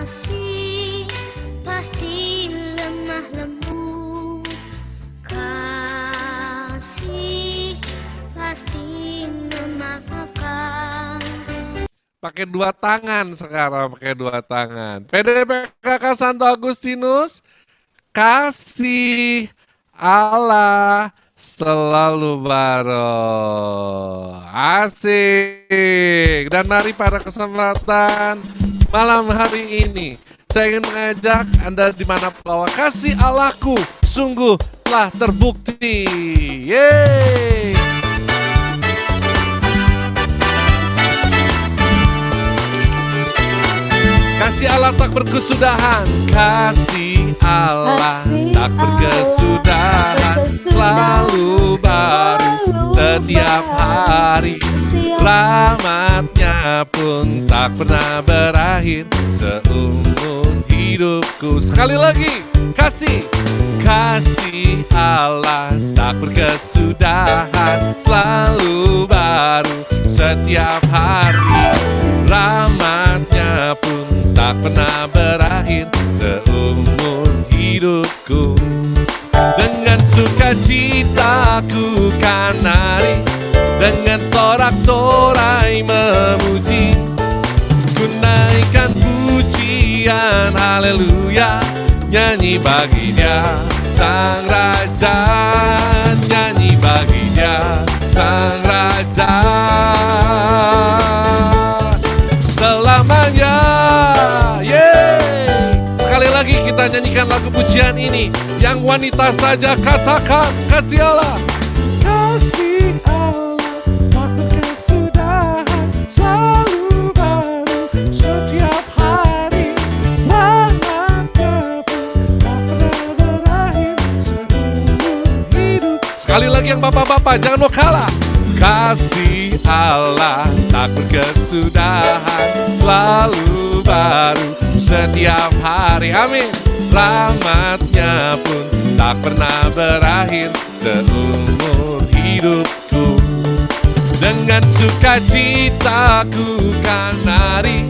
Kasih pasti lemah lembut, kasih pasti memaafkan. Pakai dua tangan sekarang, pakai dua tangan. PDPKK Santo Agustinus, kasih Allah selalu baru. Asik. Dan mari pada kesempatan malam hari ini, saya ingin mengajak Anda di mana bahwa kasih Allahku sungguh telah terbukti. Yeay. Kasih Allah tak berkesudahan, kasih Allah tak berkesudahan, selalu baru setiap hari. Rahmatnya pun tak pernah berakhir seumur hidupku. Sekali lagi, kasih Allah tak berkesudahan, selalu baru setiap hari. Rahmatnya pun tak pernah berakhir seumur hidupku. Dengan sukacita ku kan nari, dengan sorak-sorai memuji, ku naikkan pujian haleluya, nyanyi bagi Dia Sang Raja, nyanyi bagi Dia Sang Raja. Selamanya, yeay. Sekali lagi kita nyanyikan lagu pujian ini. Yang wanita saja katakan, kasih Allah. Kasih Allah tak berkesudahan, selalu baru setiap hari. Rahmatnya pun tak pernah berakhir seumur hidup. Sekali lagi yang bapak-bapak, jangan mau kalah. Kasih Allah tak berkesudahan, selalu baru setiap hari. Amin. Rahmatnya pun tak pernah berakhir seumur hidupku. Dengan sukacita ku kan nari,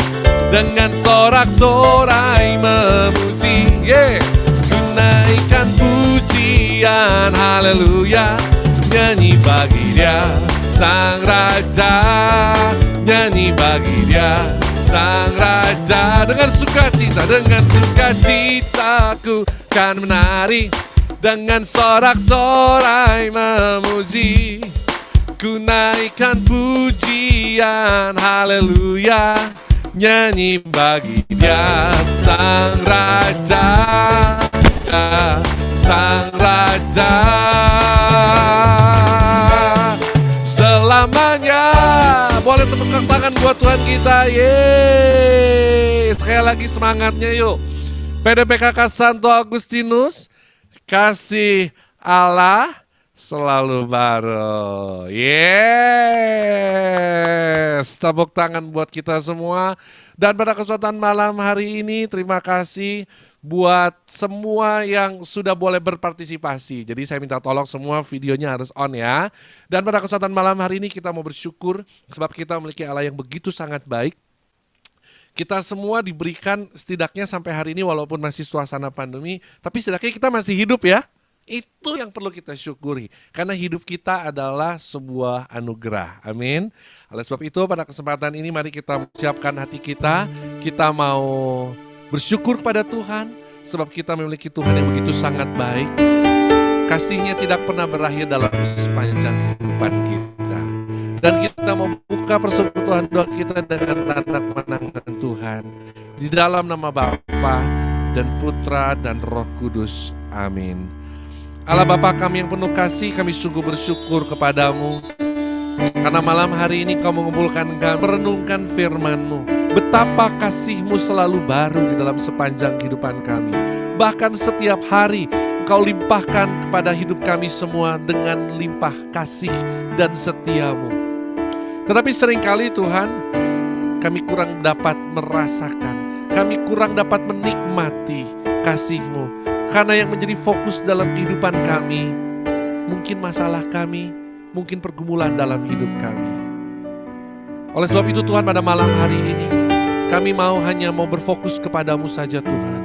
dengan sorak-sorai memuji, ku naikkan pujian haleluya, nyanyi bagi Dia Sang Raja, nyanyi bagi Dia Sang Raja. Dengan sukacita ku kan menari, dengan sorak-sorai memuji, ku naikkan pujian haleluya, nyanyi bagi Dia Sang Raja, Sang Raja. Selamanya. Boleh tepuk tangan buat Tuhan kita. Yeay. Sekali lagi semangatnya yuk. PDPKK Santo Agustinus, kasih Allah selalu baru. Yes. Tepuk tangan buat kita semua. Dan pada kesempatan malam hari ini, terima kasih buat semua yang sudah boleh berpartisipasi. Jadi saya minta tolong semua videonya harus on ya. Dan pada kesempatan malam hari ini kita mau bersyukur sebab kita memiliki Allah yang begitu sangat baik. Kita semua diberikan setidaknya sampai hari ini walaupun masih suasana pandemi, tapi setidaknya kita masih hidup ya. Itu yang perlu kita syukuri. Karena hidup kita adalah sebuah anugerah. Amin. Oleh sebab itu pada kesempatan ini mari kita siapkan hati kita. Kita mau bersyukur kepada Tuhan sebab kita memiliki Tuhan yang begitu sangat baik. Kasih-Nya tidak pernah berakhir dalam sepanjang kehidupan kita. Dan kita mau buka persekutuan doa kita dengan tanda kemenangan Tuhan. Di dalam nama Bapa dan Putra dan Roh Kudus. Amin. Allah Bapa kami yang penuh kasih, kami sungguh bersyukur kepadamu. Karena malam hari ini Kau mengumpulkan kami, merenungkan firman-Mu. Betapa kasih-Mu selalu baru di dalam sepanjang kehidupan kami. Bahkan setiap hari Engkau limpahkan kepada hidup kami semua dengan limpah kasih dan setia-Mu. Tetapi seringkali Tuhan, kami kurang dapat merasakan, kami kurang dapat menikmati kasih-Mu. Karena yang menjadi fokus dalam kehidupan kami, mungkin masalah kami, mungkin pergumulan dalam hidup kami. Oleh sebab itu Tuhan pada malam hari ini, Kami hanya mau berfokus kepadamu saja Tuhan.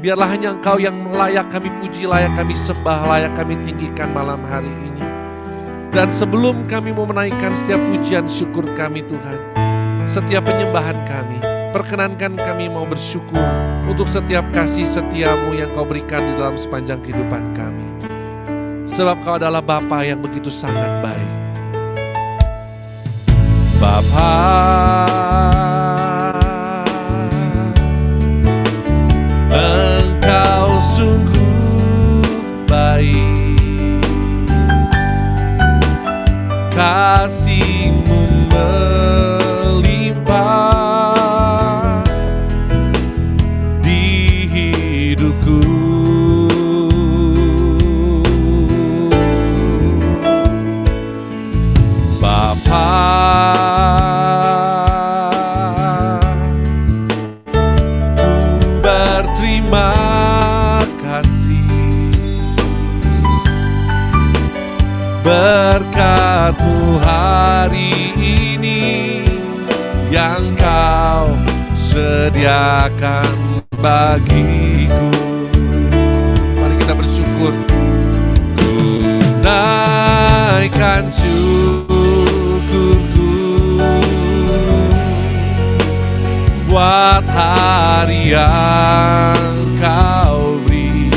Biarlah hanya Engkau yang layak kami puji, layak kami sembah, layak kami tinggikan malam hari ini. Dan sebelum kami mau menaikkan setiap pujian syukur kami Tuhan, setiap penyembahan kami, perkenankan kami mau bersyukur untuk setiap kasih setiamu yang Kau berikan di dalam sepanjang kehidupan kami. Sebab Kau adalah Bapa yang begitu sangat baik. Bapa, Engkau sungguh baik, kasih-Mu melimpah di hidupku. Bapa, ku berterima kasih berkat-Mu hari ini yang Kau sediakan bagiku. Mari kita bersyukur. Ku naikkan syukurku buat hari yang Kau beri.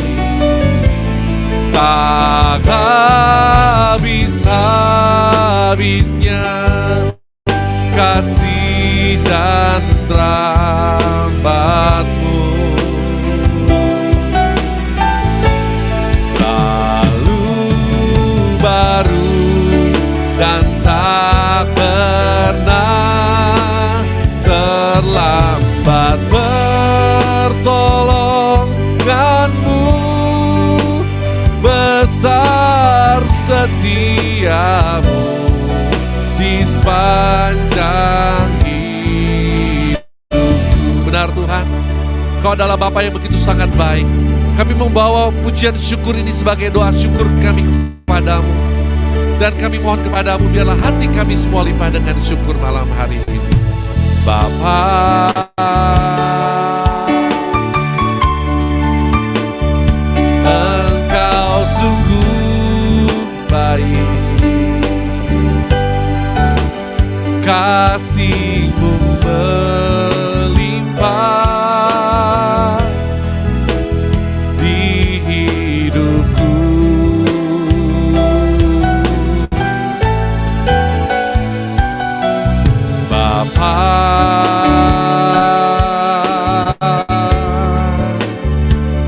Tak habis-habisnya kasih dan rahmat-Mu, selalu baru dan tak pernah terlambat. Pertolongan-Mu besar, setia-Mu di sepanjang hidup. Benar Tuhan, Kau adalah Bapa yang begitu sangat baik. Kami membawa pujian syukur ini sebagai doa syukur kami kepadamu. Dan kami mohon kepadamu, biarlah hati kami semua limpah dengan syukur malam hari ini. Bapa, Engkau sungguh baik, kasih-Mu melimpah di hidupku. Bapa,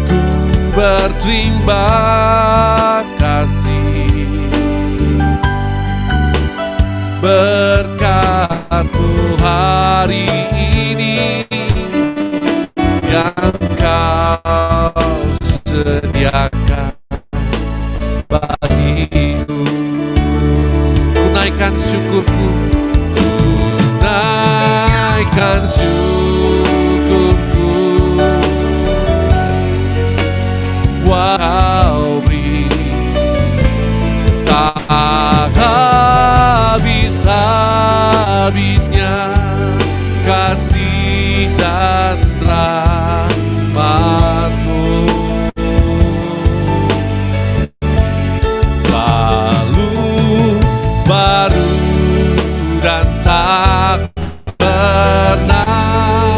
ku berterima kasih berkat-Mu hari ini yang Kau sediakan bagiku. Ku naikkan syukurku, ku naikkan syukurku buat Kau beri. Tak habis-habisnya kasih dan rahmat-Mu, selalu baru dan tak pernah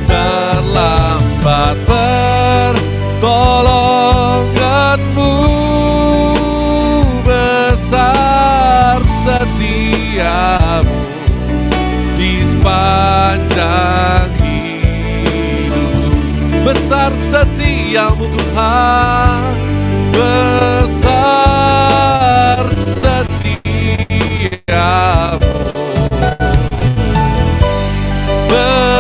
terlambat. Pertolongan-Mu besar, setia-Mu di sepanjang hidupku. Besar setia-Mu Tuhan, besar setia-Mu,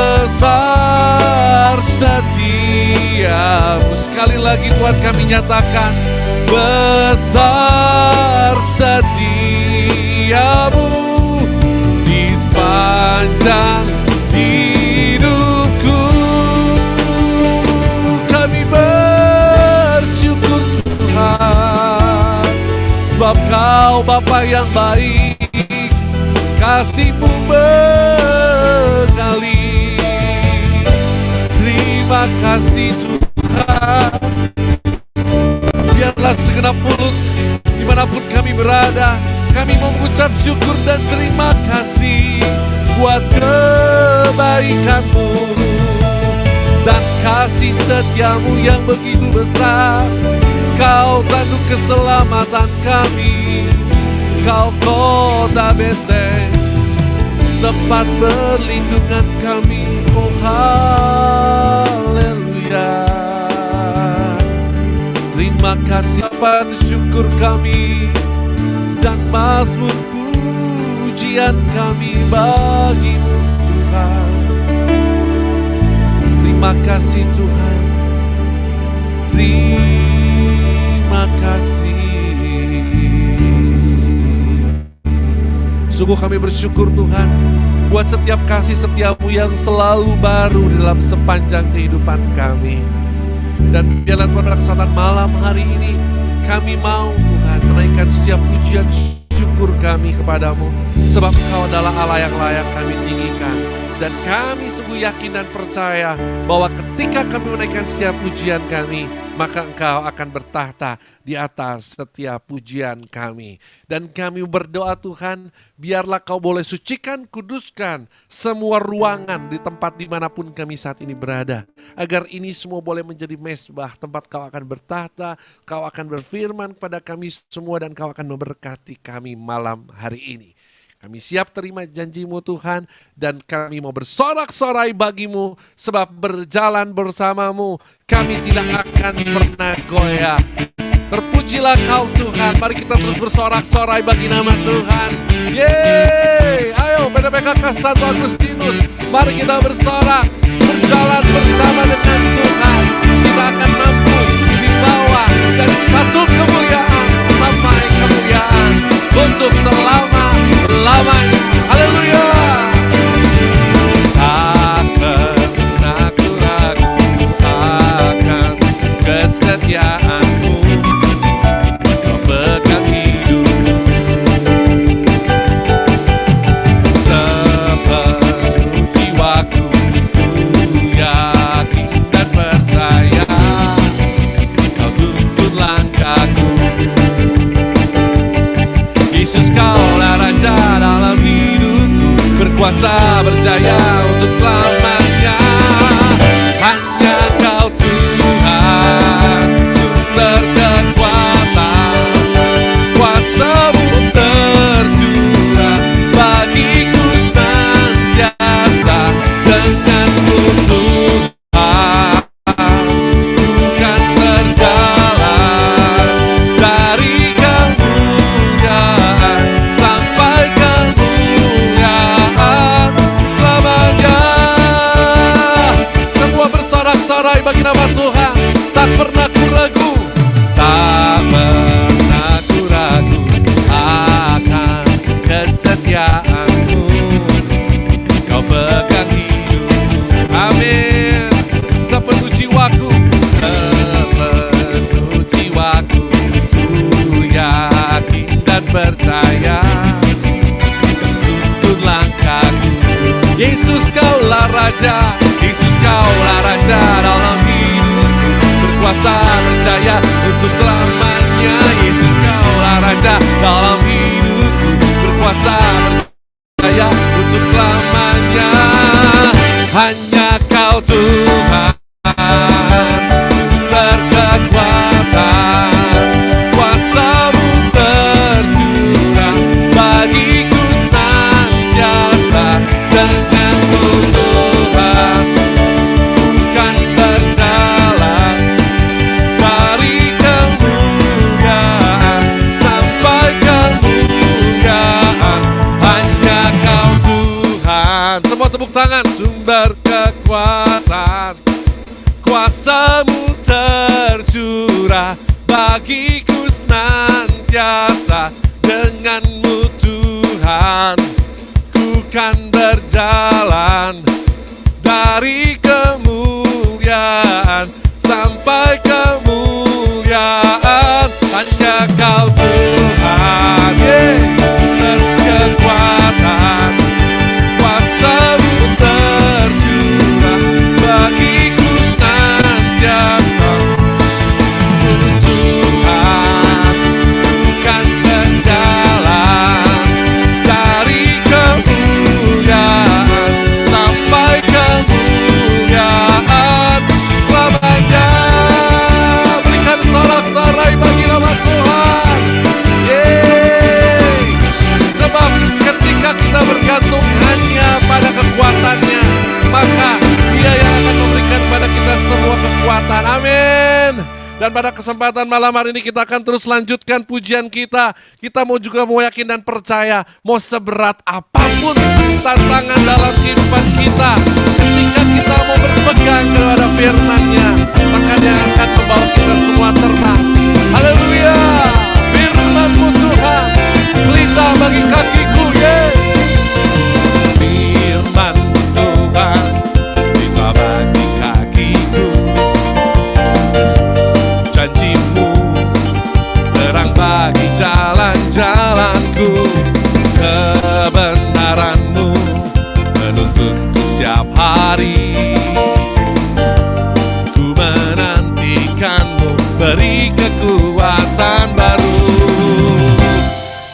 besar setia-Mu. Sekali lagi Tuhan kami nyatakan, besar setia-Mu di sepanjang hidupku. Kami bersyukur Tuhan, sebab Kau Bapa yang baik, kasih-Mu mengalir dan terima kasih buat kebaikan-Mu dan kasih setiamu yang begitu besar. Kau tanduk keselamatan kami, Kau kota benteng, tempat perlindungan kami. Oh haleluya. Terima kasih Tuhan, syukur kami dan mazmur pujian kami bagi-Mu Tuhan. Terima kasih Tuhan, terima kasih. Sungguh kami bersyukur Tuhan buat setiap kasih setiamu yang selalu baru dalam sepanjang kehidupan kami. Dan biarlah Tuhan pada kesempatan malam hari ini kami mau Tuhan menaikkan setiap pujian syukur kami kepadamu, sebab Engkau adalah Allah yang layak kami tinggikan. Dan kami sungguh yakin dan percaya bahwa ketika kami menaikkan setiap pujian kami, maka Engkau akan bertahta di atas setiap pujian kami. Dan kami berdoa Tuhan, biarlah Kau boleh sucikan, kuduskan semua ruangan di tempat dimanapun kami saat ini berada. Agar ini semua boleh menjadi mezbah, tempat Kau akan bertahta, Kau akan berfirman kepada kami semua, dan Kau akan memberkati kami malam hari ini. Kami siap terima janji-Mu Tuhan, dan kami mau bersorak-sorai bagi-Mu, sebab berjalan bersama-Mu kami tidak akan pernah goyah. Terpujilah Kau Tuhan, mari kita terus bersorak-sorai bagi nama Tuhan. Yeay, ayo PDPKK 1 Agustinus, mari kita bersorak, berjalan bersama dengan Tuhan. Kita akan mampu dibawa dari satu kemuliaan sampai kemuliaan untuk selama-lamanya. Haleluya. Takkan aku ragu akan kesetiaan-Mu, Kau pegang hidup sepenuh jiwaku. Ku yakin dan percaya Kau tuntun langkahku. Yesus, Kaulah Raja dalam hidupku, berkuasa berjaya untuk selamanya. Hanya Kau Tuhan, sumber kekuatan, kuasa-Mu tercurah bagiku senantiasa. Denganmu Tuhan, bukan berjalan dari kemuliaan sampai kemuliaan selamanya. Semua bersorak-sorai bagi nama Tuhan. Tak pernah ku ragu, tak pernah ku ragu akan kesetiaan-Mu, Kau pegang hidupku. Amin. Sepenuh jiwaku, sepenuh jiwaku, ku yakin dan percaya tuntun langkahku. Yesus, Kaulah Raja, Yesus, Kaulah Raja dalam hidupku, berkuasa berjaya untuk selamanya. Yesus, Kaulah Raja dalam hidupku, berkuasa berjaya untuk selamanya. Hanya Kau Tuhan, berkekuatan, kuasa-Mu tercurah bagiku senantiasa. Denganmu Tuhan, bukan berjalan dari kemuliaan sampai kemuliaan. Hanya Kau Tuhan. Semua tepuk tangan. Sumber kekuatan, kuasa-Mu tercurah bagiku senantiasa. Denganmu Tuhan, ku kan berjalan dari kemuliaan sampai kemuliaan. Hanya Kau Tuhan, berkekuatan, kuasa-Mu tercurah bagiku senantiasa. Tuhan, bukan berjalan dari Dan pada kesempatan malam hari ini kita akan terus lanjutkan pujian kita. Kita mau juga mau yakin dan percaya, mau seberat apapun tantangan dalam kehidupan kita, ketika kita mau berpegang kepada firman-Nya, maka Dia akan membawa kita semua terbang. Haleluya! Firman-Mu Tuhan, pelita bagi kakiku, Firman-Mu Tuhan, pelita bagi kakiku. Janji-Mu terang bagi jalan-jalanku. Kebenaran-Mu menuntunku setiap hari. Ku menantikan-Mu, beri kekuatan baru.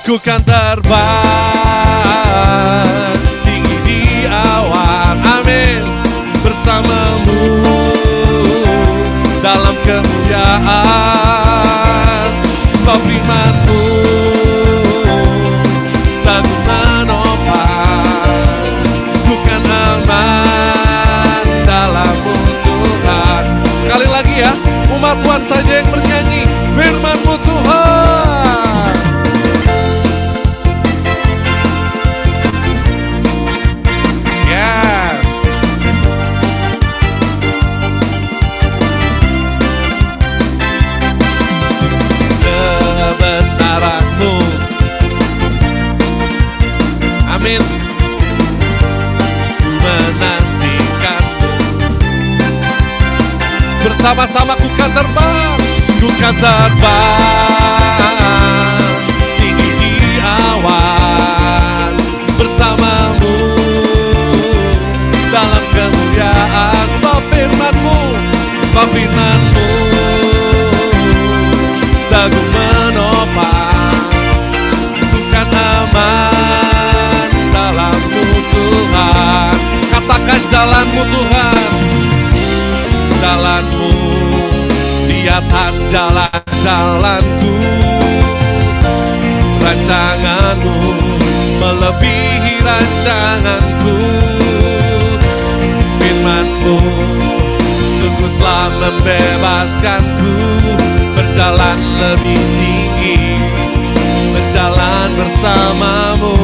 Ku kan terbang tinggi di awan, amin, bersama-Mu dalam kemuliaan. Sebab firman-Mu tak menopang. Ku kan aman dalam-Mu Tuhan. Sekali lagi ya, umat Tuhan saja yang bernyanyi, firman-Mu Tuhan. Yes. Kebenaran-Mu, amin, ku menantikan-Mu. Bersama-sama ku kan terbang, ku kan terbang tinggi di awan, bersama-Mu dalam kemuliaan. Sebab firman-Mu, sebab firman-Mu Agung menopang. Ku kan aman dalam-Mu Tuhan. Katakan jalan-Mu Tuhan, jalan-Mu di atas jalan-jalanku. Rancangan-Mu melebihi rancanganku. Firman-Mu sungguh telah membebaskanku, berjalan lebih tinggi, berjalan bersama-Mu.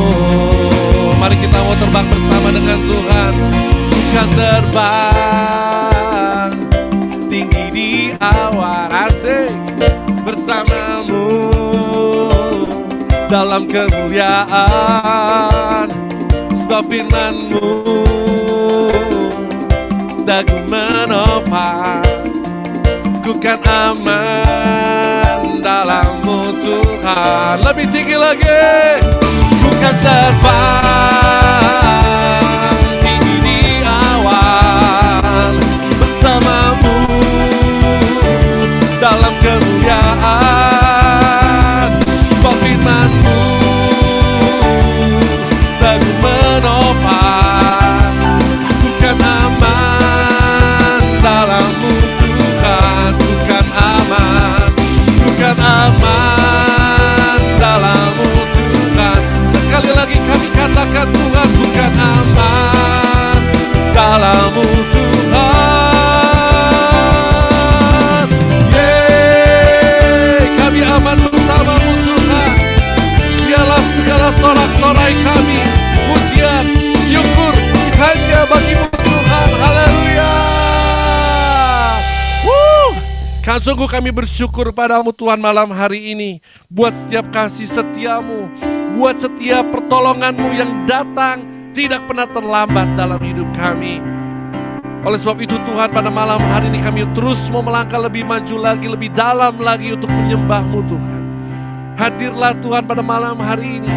Mari kita mau terbang bersama dengan Tuhan. Bukan terbang tinggi di awan, asik, bersama-Mu dalam kemuliaan. Sebab firman-Mu dagu menopang. Ku kan aman dalam-Mu Tuhan. Lebih tinggi lagi. Ku kan terbang tinggi di awan, bersama-Mu dalam kemuliaan. Sebab firman-Mu dagu menopang. Ku kan aman dalam-Mu Tuhan. Ku kan aman dalam-Mu Tuhan. Sekali lagi kami katakan Tuhan, bukan aman dalam-Mu Tuhan. Yeay, kami aman bersama-Mu Tuhan. Biarlah segala sorak-sorai kami, pujian, syukur hanya bagi-Mu Tuhan. Haleluya. Kan sungguh kami bersyukur padamu Tuhan malam hari ini, buat setiap kasih setia-Mu, buat setiap pertolongan-Mu yang datang tidak pernah terlambat dalam hidup kami. Oleh sebab itu Tuhan, pada malam hari ini kami terus mau melangkah lebih maju lagi, lebih dalam lagi untuk menyembah-Mu Tuhan. Hadirlah Tuhan pada malam hari ini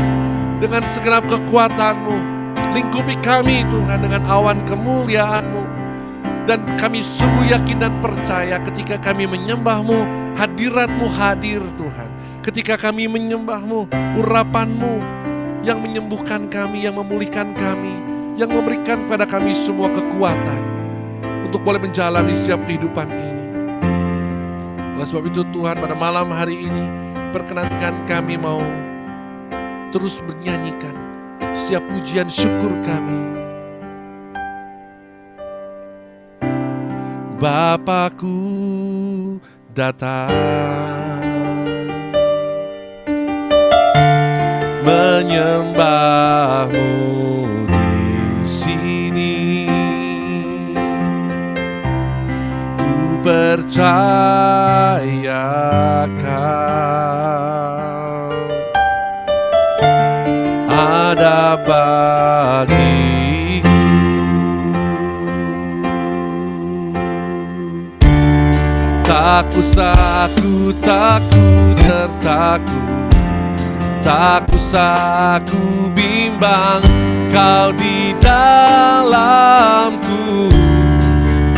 dengan segenap kekuatan-Mu, lingkupi kami Tuhan dengan awan kemuliaan-Mu. Dan kami sungguh yakin dan percaya ketika kami menyembah-Mu, hadirat-Mu hadir Tuhan. Ketika kami menyembah-Mu, urapan-Mu yang menyembuhkan kami, yang memulihkan kami, yang memberikan pada kami semua kekuatan untuk boleh menjalani setiap kehidupan ini. Oleh sebab itu Tuhan, pada malam hari ini perkenankan kami mau terus bernyanyikan setiap pujian syukur kami. Bapakku datang menyembahmu di sini. Ku percaya Kau ada bagiku. Tak usah ku takut tertakut, tak usah ku bimbang, Kau di dalamku.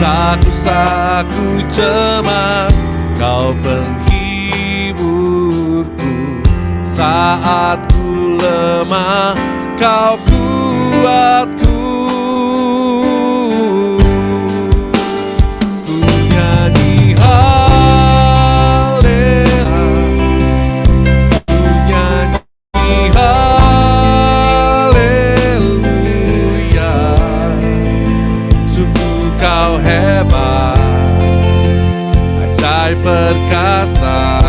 Tak usah ku cemas, Kau penghiburku. Saat ku lemah, Kau kuatku. Ku nyanyi haleluya, ku nyanyi haleluya. Sungguh Kau hebat, ajaib perkasa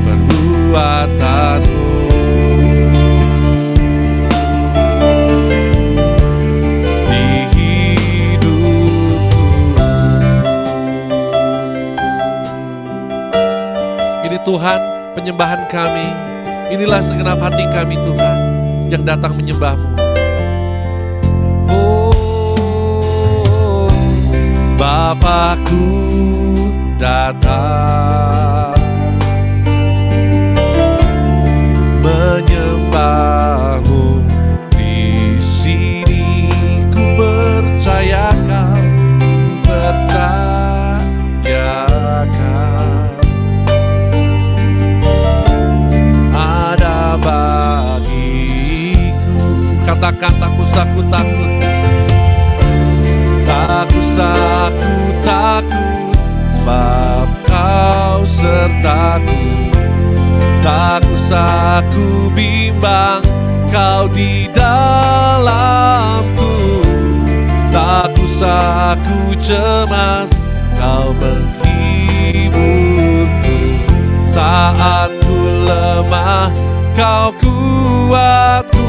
perbuatanmu. Di hidupku ini Tuhan penyembahan kami. Inilah segenap hati kami Tuhan yang datang menyembah-Mu. Oh, Bapakku datang menyembah-Mu di sini. Ku percaya Kau, ku percaya Kau ada bagiku. Katakan tak usah ku takut, tak usah ku takut, sebab Kau sertaku. Tak usah ku bimbang, Kau di dalamku. Tak usah ku cemas, Kau menghiburku. Saat ku lemah, Kau kuatku.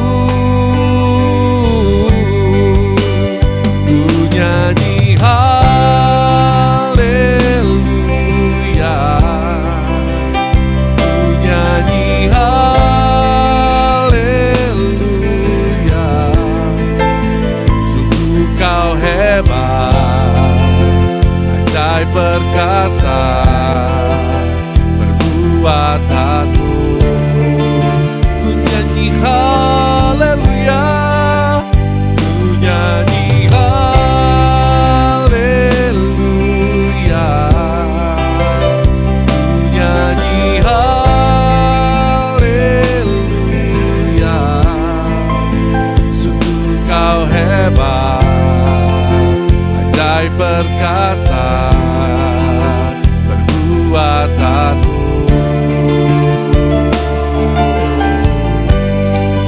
Ku nyanyi haleluya, ku nyanyi haleluya. Sungguh Kau hebat, ajaib perkasa perbuatanmu. Ku nyanyi haleluya, ku nyanyi haleluya, ku nyanyi haleluya. Sungguh Kau hebat, ajaib perkasa perbuatanmu.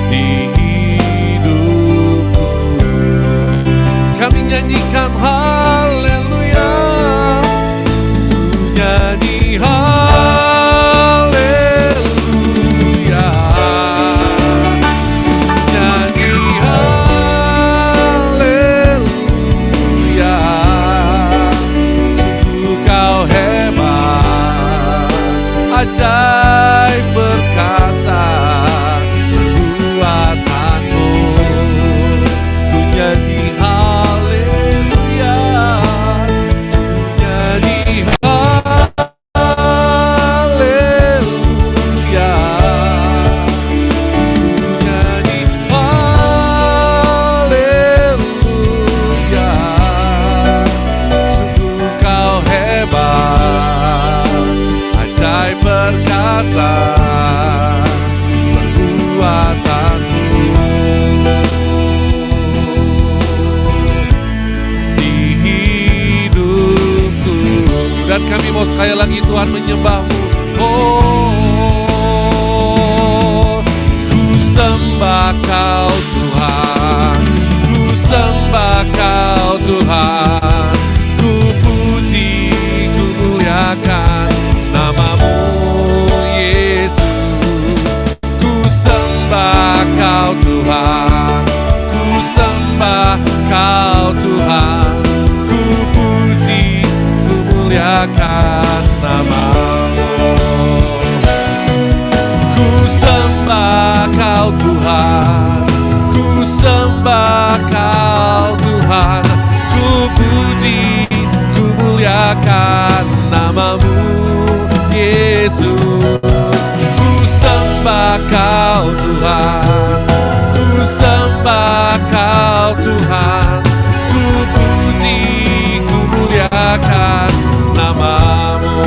Di hidupku kami nyanyikan haleluya, ku nyanyi haleluya, nyanyi haleluya. Sungguh Kau hebat, ajaib perkasa perbuatanmu. Ku nyanyi haleluya, ku nyanyi haleluya, ku nyanyi haleluya. Sungguh Kau hebat, ajaib perkasa perbuatanmu. Di hidupku, dan kami mau sekali lagi Tuhan menyembah-Mu. Oh, ku sembah Kau Tuhan, ku sembah Kau Tuhan, ku puji, ku muliakan Engkau Tuhan, ku puji, ku muliakan nama-Mu. Ku sembah Kau Tuhan, ku sembah Kau Tuhan, ku puji, ku muliakan nama-Mu, Yesus. Ku sembah Kau Tuhan, ku sembah Kau Tuhan, ku puji, ku muliakan nama-Mu.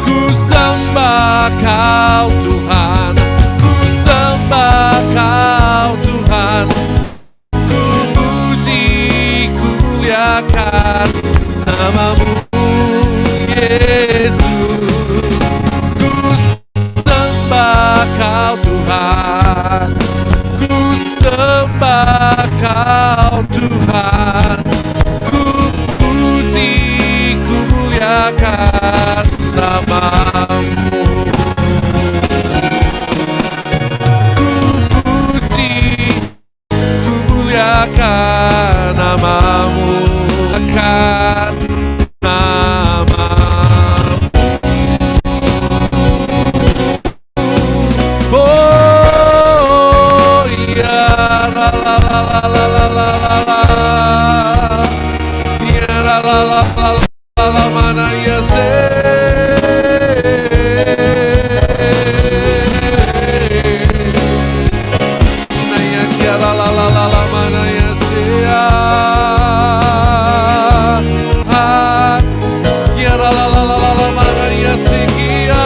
Ku sembah Kau Tuhan, ku sembah Kau Tuhan, ku puji, ku muliakan nama-Mu, Yesus. Ku sembah Kau Tuhan, ku sembah Kau Tuhan, ku puji, ku muliakan nama-Mu. Ku puji, ku muliakan nama-Mu, akan nama-Mu. Oh ya la la la la la la la la, ya la la la la la mana ya se. Na ya kia la la la la la mana ya se ya. Ya la la la la la mana ya se kia.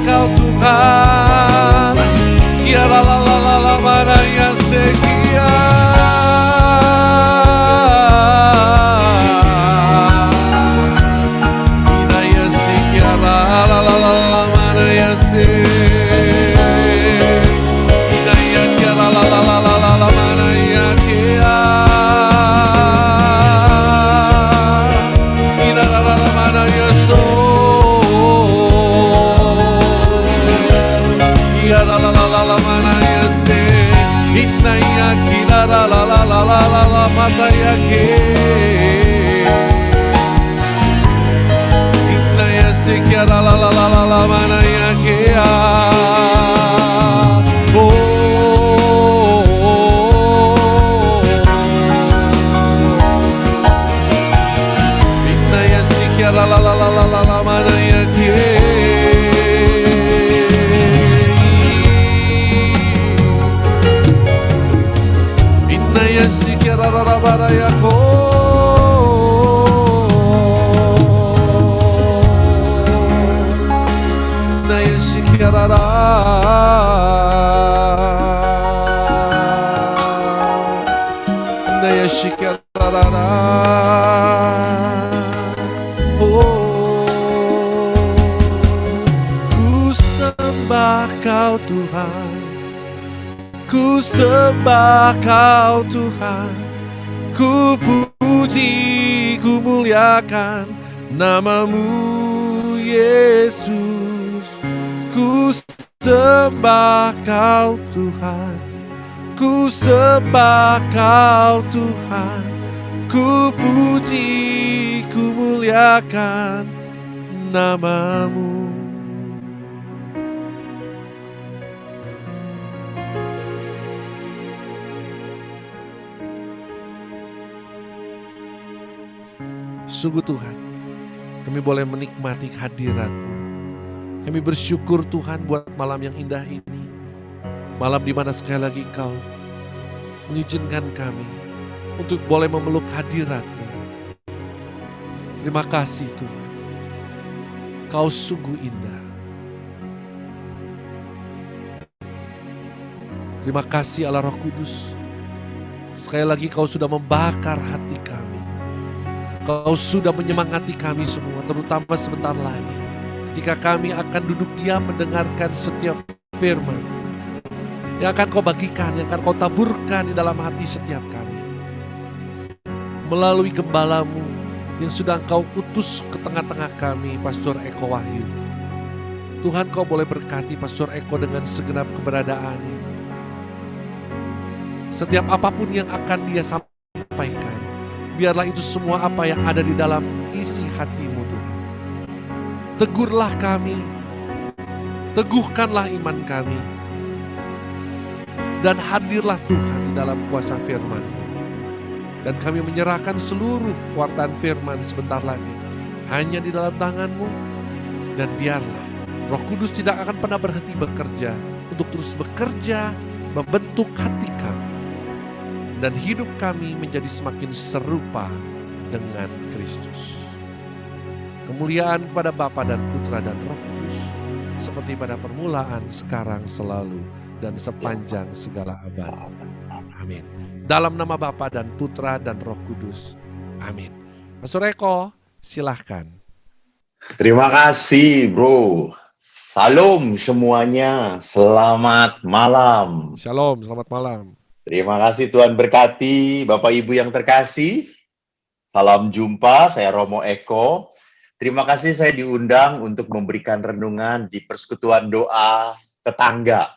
Kau Tuhan, ya la la la la la mana ya sekia. Ina ya sekia la la la la la mana ya se. Ina ya kia la la la la la la mana ya kia. Ina la la la mana ya so. La la la la la mana ya se, inna ya kila la la la la la la la mata ya ke, inna ya se kia la la la la la la mana ya ke ya. Inna ya se kia la la la la la la la mana ya ke. Barayako Naya Shikirara Naya Shikirara. Ku sembah Kau Tuhan, ku sembah Kau Tuhan, ku puji, ku muliakan nama-Mu, Yesus. Ku sembah Kau Tuhan, ku sembah Kau Tuhan, ku puji, ku muliakan nama-Mu. Sungguh Tuhan, kami boleh menikmati hadirat-Mu. Kami bersyukur Tuhan buat malam yang indah ini. Malam di mana sekali lagi Kau mengizinkan kami untuk boleh memeluk hadirat-Mu. Terima kasih Tuhan, Kau sungguh indah. Terima kasih Allah Roh Kudus. Sekali lagi Kau sudah membakar hati kami. Kau sudah menyemangati kami semua, terutama sebentar lagi ketika kami akan duduk diam mendengarkan setiap firman yang akan Kau bagikan, yang akan Kau taburkan di dalam hati setiap kami. melalui gembalamu yang sudah Engkau utus ke tengah-tengah kami, Pastor Eko Wahyu. Tuhan, Kau boleh berkati Pastor Eko dengan segenap keberadaannya. Setiap apapun yang akan dia sampaikan, biarlah itu semua apa yang ada di dalam isi hati-Mu, Tuhan. Tegurlah kami, teguhkanlah iman kami, dan hadirlah Tuhan di dalam kuasa firman-Mu. Dan kami menyerahkan seluruh kuartan firman sebentar lagi hanya di dalam tangan-Mu. Dan biarlah Roh Kudus tidak akan pernah berhenti bekerja untuk terus bekerja, membentuk hati kami. Dan hidup kami menjadi semakin serupa dengan Kristus. Kemuliaan kepada Bapa dan Putra dan Roh Kudus, seperti pada permulaan, sekarang, selalu, dan sepanjang segala abad. Amin. Dalam nama Bapa dan Putra dan Roh Kudus. Amin. Pastor Eko, silahkan. Terima kasih, bro. Salam semuanya. Selamat malam. Shalom, selamat malam. Terima kasih, Tuhan berkati. Bapak Ibu yang terkasih, salam jumpa. Saya Romo Eko. Terima kasih saya diundang untuk memberikan renungan di Persekutuan Doa Tetangga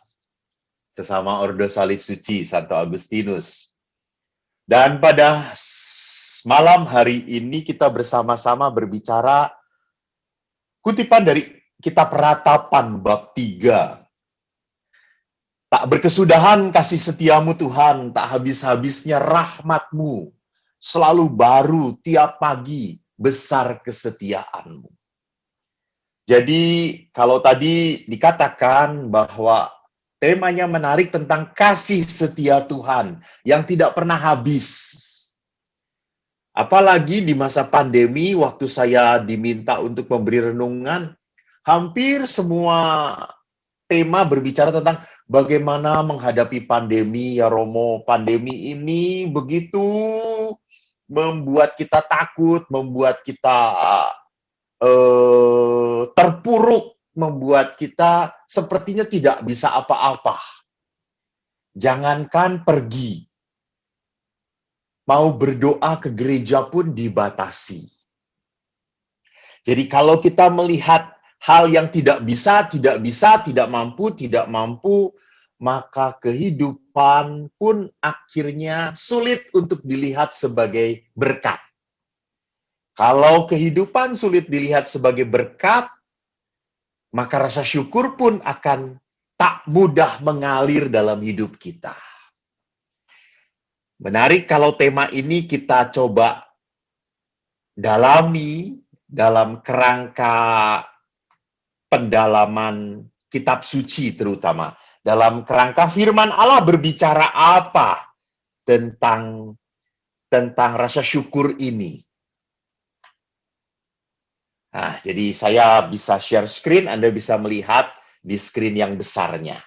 sesama Ordo Salib Suci Santo Agustinus. Dan pada malam hari ini kita bersama-sama berbicara kutipan dari Kitab Ratapan bab 3. Tak berkesudahan kasih setiamu Tuhan, tak habis-habisnya rahmat-Mu, selalu baru tiap pagi, besar kesetiaan-Mu. Jadi kalau tadi dikatakan bahwa temanya menarik tentang kasih setia Tuhan yang tidak pernah habis. Apalagi di masa pandemi, waktu saya diminta untuk memberi renungan, hampir semua tema berbicara tentang bagaimana menghadapi pandemi, ya Romo. Pandemi ini begitu membuat kita takut, membuat kita terpuruk, membuat kita sepertinya tidak bisa apa-apa. Jangankan pergi, mau berdoa ke gereja pun dibatasi. Jadi kalau kita melihat hal yang tidak mampu, maka kehidupan pun akhirnya sulit untuk dilihat sebagai berkat. Kalau kehidupan sulit dilihat sebagai berkat, maka rasa syukur pun akan tak mudah mengalir dalam hidup kita. Menarik kalau tema ini kita coba dalami dalam kerangka pendalaman kitab suci terutama. Dalam kerangka firman Allah berbicara apa tentang rasa syukur ini. Nah, jadi saya bisa share screen, Anda bisa melihat di screen yang besarnya.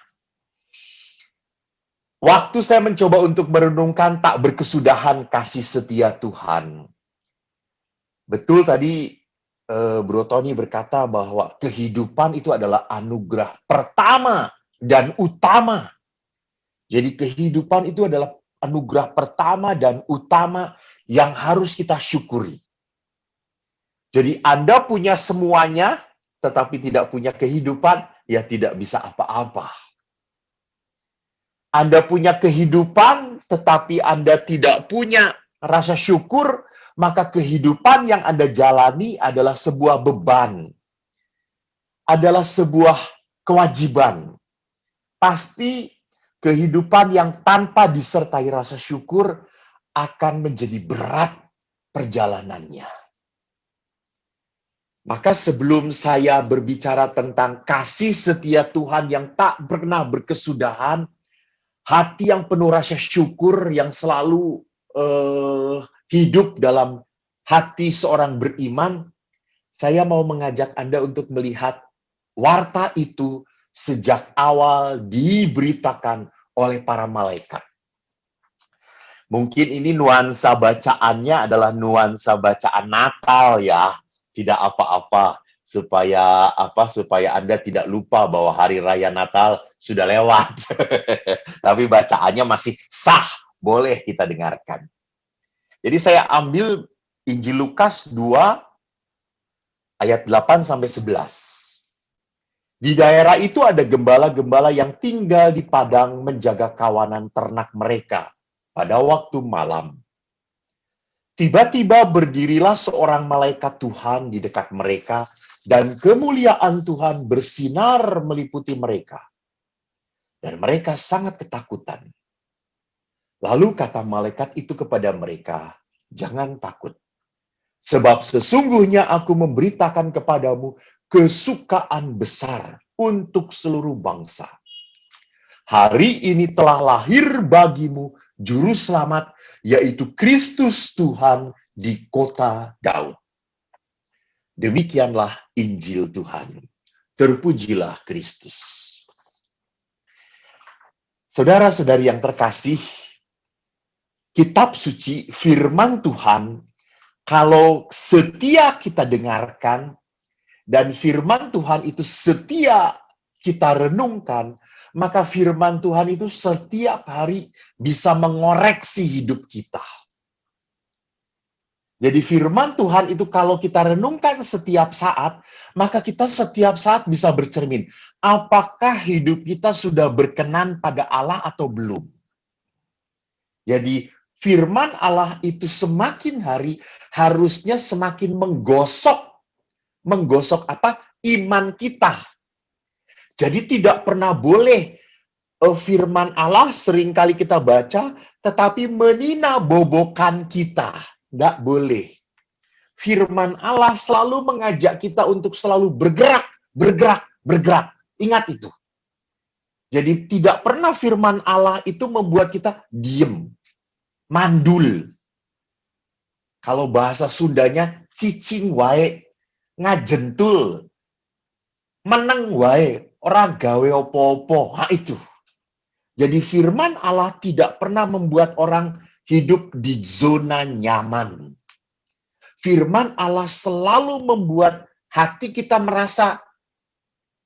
Waktu saya mencoba untuk merenungkan tak berkesudahan kasih setia Tuhan. Betul tadi Bro Tony berkata bahwa kehidupan itu adalah anugerah pertama dan utama. Jadi kehidupan itu adalah anugerah pertama dan utama yang harus kita syukuri. Jadi Anda punya semuanya, tetapi tidak punya kehidupan, ya tidak bisa apa-apa. Anda punya kehidupan, tetapi Anda tidak punya rasa syukur, maka kehidupan yang Anda jalani adalah sebuah beban. Adalah sebuah kewajiban. Pasti kehidupan yang tanpa disertai rasa syukur akan menjadi berat perjalanannya. Maka sebelum saya berbicara tentang kasih setia Tuhan yang tak pernah berkesudahan, hati yang penuh rasa syukur yang selalu hidup dalam hati seorang beriman, saya mau mengajak Anda untuk melihat warta itu sejak awal diberitakan oleh para malaikat. Mungkin ini nuansa bacaannya adalah nuansa bacaan Natal ya. Tidak apa-apa supaya Anda tidak lupa bahwa hari raya Natal sudah lewat. Tapi bacaannya masih sah, boleh kita dengarkan. Jadi saya ambil Injil Lukas 2 ayat 8 sampai 11. Di daerah itu ada gembala-gembala yang tinggal di padang menjaga kawanan ternak mereka pada waktu malam. Tiba-tiba berdirilah seorang malaikat Tuhan di dekat mereka, dan kemuliaan Tuhan bersinar meliputi mereka. Dan mereka sangat ketakutan. Lalu kata malaikat itu kepada mereka, "Jangan takut. Sebab sesungguhnya aku memberitakan kepadamu kesukaan besar untuk seluruh bangsa. Hari ini telah lahir bagimu juru selamat, yaitu Kristus Tuhan di kota Daud." Demikianlah Injil Tuhan. Terpujilah Kristus. Saudara-saudari yang terkasih, kitab suci, firman Tuhan, kalau setia kita dengarkan, dan firman Tuhan itu setia kita renungkan, maka firman Tuhan itu setiap hari bisa mengoreksi hidup kita. Jadi firman Tuhan itu kalau kita renungkan setiap saat, maka kita setiap saat bisa bercermin. Apakah hidup kita sudah berkenan pada Allah atau belum? Jadi firman Allah itu semakin hari harusnya semakin menggosok apa? Iman kita. Jadi tidak pernah boleh firman Allah seringkali kita baca, tetapi meninabobokan kita. Nggak boleh. Firman Allah selalu mengajak kita untuk selalu bergerak, bergerak, bergerak. Ingat itu. Jadi tidak pernah firman Allah itu membuat kita diem, mandul. Kalau bahasa Sundanya, cicing wae, ngajentul, meneng wae, ora gawe opo-opo. Nah itu. Jadi firman Allah tidak pernah membuat orang hidup di zona nyaman. Firman Allah selalu membuat hati kita merasa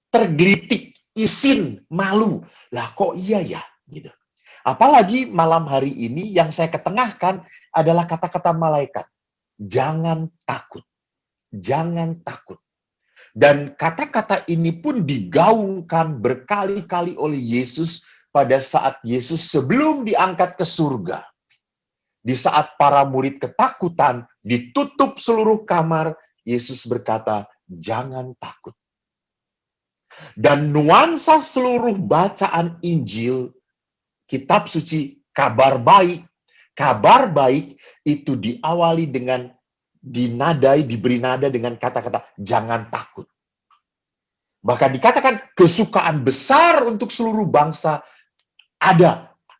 tergelitik, isin, malu. Lah kok iya ya? Gitu. Apalagi malam hari ini yang saya ketengahkan adalah kata-kata malaikat. Jangan takut. Jangan takut. Dan kata-kata ini pun digaungkan berkali-kali oleh Yesus pada saat Yesus sebelum diangkat ke surga. Di saat para murid ketakutan, ditutup seluruh kamar, Yesus berkata, "Jangan takut." Dan nuansa seluruh bacaan Injil, kitab suci, kabar baik. Kabar baik itu diawali dengan diberi nada dengan kata-kata, "Jangan takut." Bahkan dikatakan kesukaan besar untuk seluruh bangsa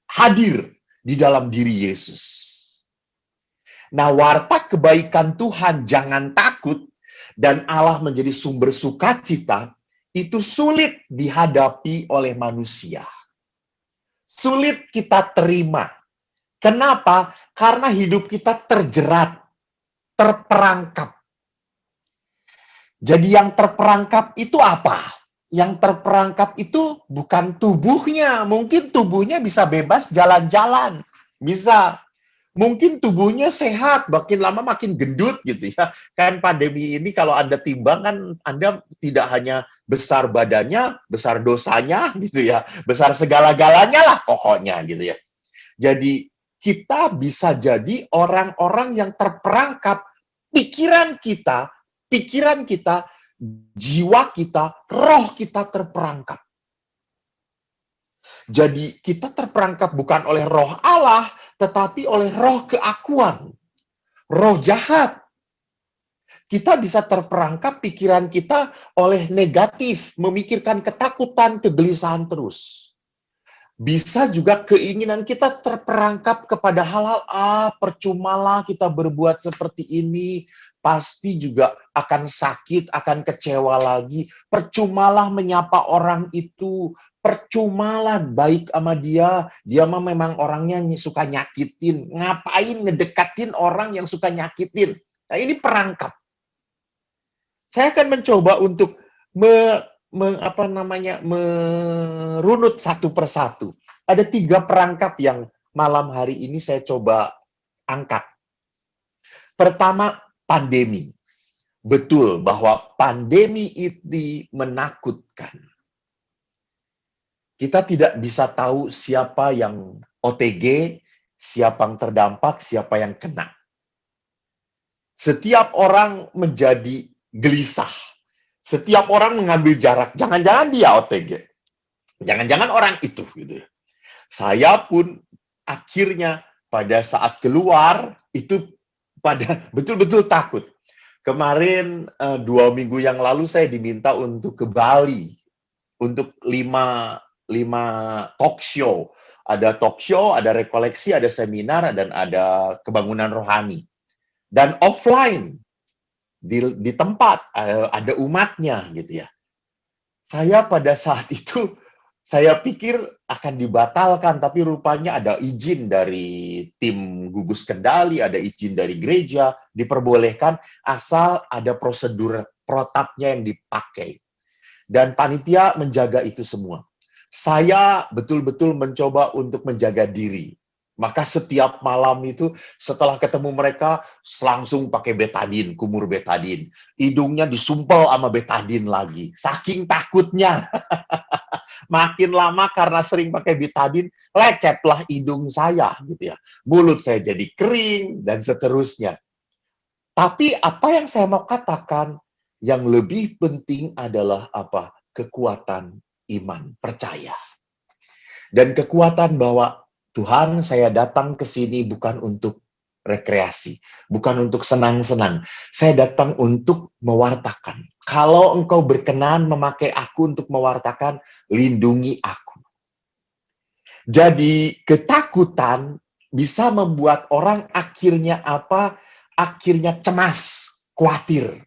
hadir di dalam diri Yesus. Nah, warta kebaikan Tuhan, jangan takut, dan Allah menjadi sumber sukacita, itu sulit dihadapi oleh manusia. Sulit kita terima. Kenapa? Karena hidup kita terjerat, terperangkap. Jadi yang terperangkap itu apa? Yang terperangkap itu bukan tubuhnya. Mungkin tubuhnya bisa bebas jalan-jalan. Bisa. Mungkin tubuhnya sehat, makin lama makin gendut gitu ya. Kan pandemi ini kalau Anda timbang kan Anda tidak hanya besar badannya, besar dosanya gitu ya. Besar segala-galanya lah pokoknya gitu ya. Jadi kita bisa jadi orang-orang yang terperangkap pikiran kita, jiwa kita, roh kita terperangkap. Jadi kita terperangkap bukan oleh roh Allah, tetapi oleh roh keakuan, roh jahat. Kita bisa terperangkap pikiran kita oleh negatif, memikirkan ketakutan, kegelisahan terus. Bisa juga keinginan kita terperangkap kepada hal-hal, percumalah kita berbuat seperti ini, pasti juga akan sakit, akan kecewa lagi. Percumalah menyapa orang itu, percumalah baik sama dia mah memang orangnya suka nyakitin. Ngapain ngedekatin orang yang suka nyakitin? Nah, ini perangkap. Saya akan mencoba untuk merunut satu persatu. Ada 3 perangkap yang malam hari ini saya coba angkat. Pertama, pandemi. Betul bahwa pandemi itu menakutkan. Kita tidak bisa tahu siapa yang OTG, siapa yang terdampak, siapa yang kena. Setiap orang menjadi gelisah. Setiap orang mengambil jarak. Jangan-jangan dia OTG. Jangan-jangan orang itu. Gitu. Saya pun akhirnya pada saat keluar, itu pada betul-betul takut. Kemarin 2 minggu yang lalu saya diminta untuk ke Bali untuk 5 talk show. Ada talk show, ada rekoleksi, ada seminar, dan ada kebangunan rohani. Dan offline di tempat ada umatnya gitu ya. Saya pada saat itu saya pikir akan dibatalkan, tapi rupanya ada izin dari tim gugus kendali, ada izin dari gereja, diperbolehkan asal ada prosedur protapnya yang dipakai. Dan panitia menjaga itu semua. Saya betul-betul mencoba untuk menjaga diri. Maka setiap malam itu setelah ketemu mereka langsung pakai betadin, kumur betadin. Hidungnya disumpel sama betadin lagi. Saking takutnya. Makin lama karena sering pakai betadin, lecetlah hidung saya gitu ya. Mulut saya jadi kering dan seterusnya. Tapi apa yang saya mau katakan, yang lebih penting adalah apa? Kekuatan iman, percaya. Dan kekuatan bahwa Tuhan, saya datang ke sini bukan untuk rekreasi, bukan untuk senang-senang. Saya datang untuk mewartakan. Kalau engkau berkenan memakai aku untuk mewartakan, lindungi aku. Jadi ketakutan bisa membuat orang akhirnya apa? Akhirnya cemas, khawatir.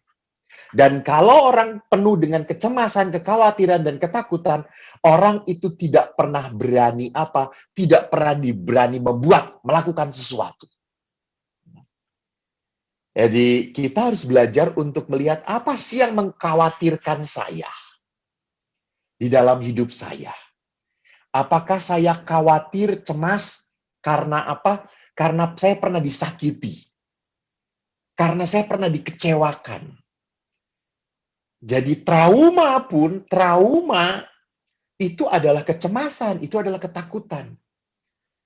Dan kalau orang penuh dengan kecemasan, kekhawatiran, dan ketakutan, orang itu tidak pernah berani apa? Tidak pernah berani melakukan sesuatu. Jadi kita harus belajar untuk melihat apa sih yang mengkhawatirkan saya di dalam hidup saya. Apakah saya khawatir, cemas karena apa? Karena saya pernah disakiti. Karena saya pernah dikecewakan. Jadi trauma itu adalah kecemasan, itu adalah ketakutan.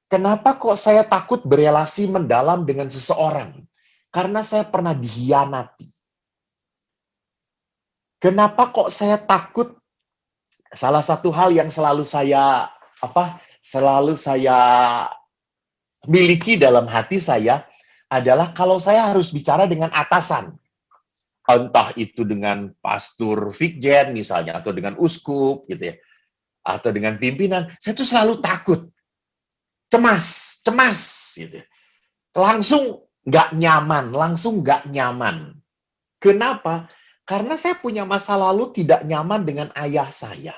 Kenapa kok saya takut berelasi mendalam dengan seseorang? Karena saya pernah dikhianati. Kenapa kok saya takut? Salah satu hal yang selalu saya miliki dalam hati saya adalah kalau saya harus bicara dengan atasan. Entah itu dengan pastor Vikjen misalnya, atau dengan uskup gitu ya, atau dengan pimpinan, saya tuh selalu takut, cemas gitu. Langsung nggak nyaman. Kenapa? Karena saya punya masa lalu tidak nyaman dengan ayah saya.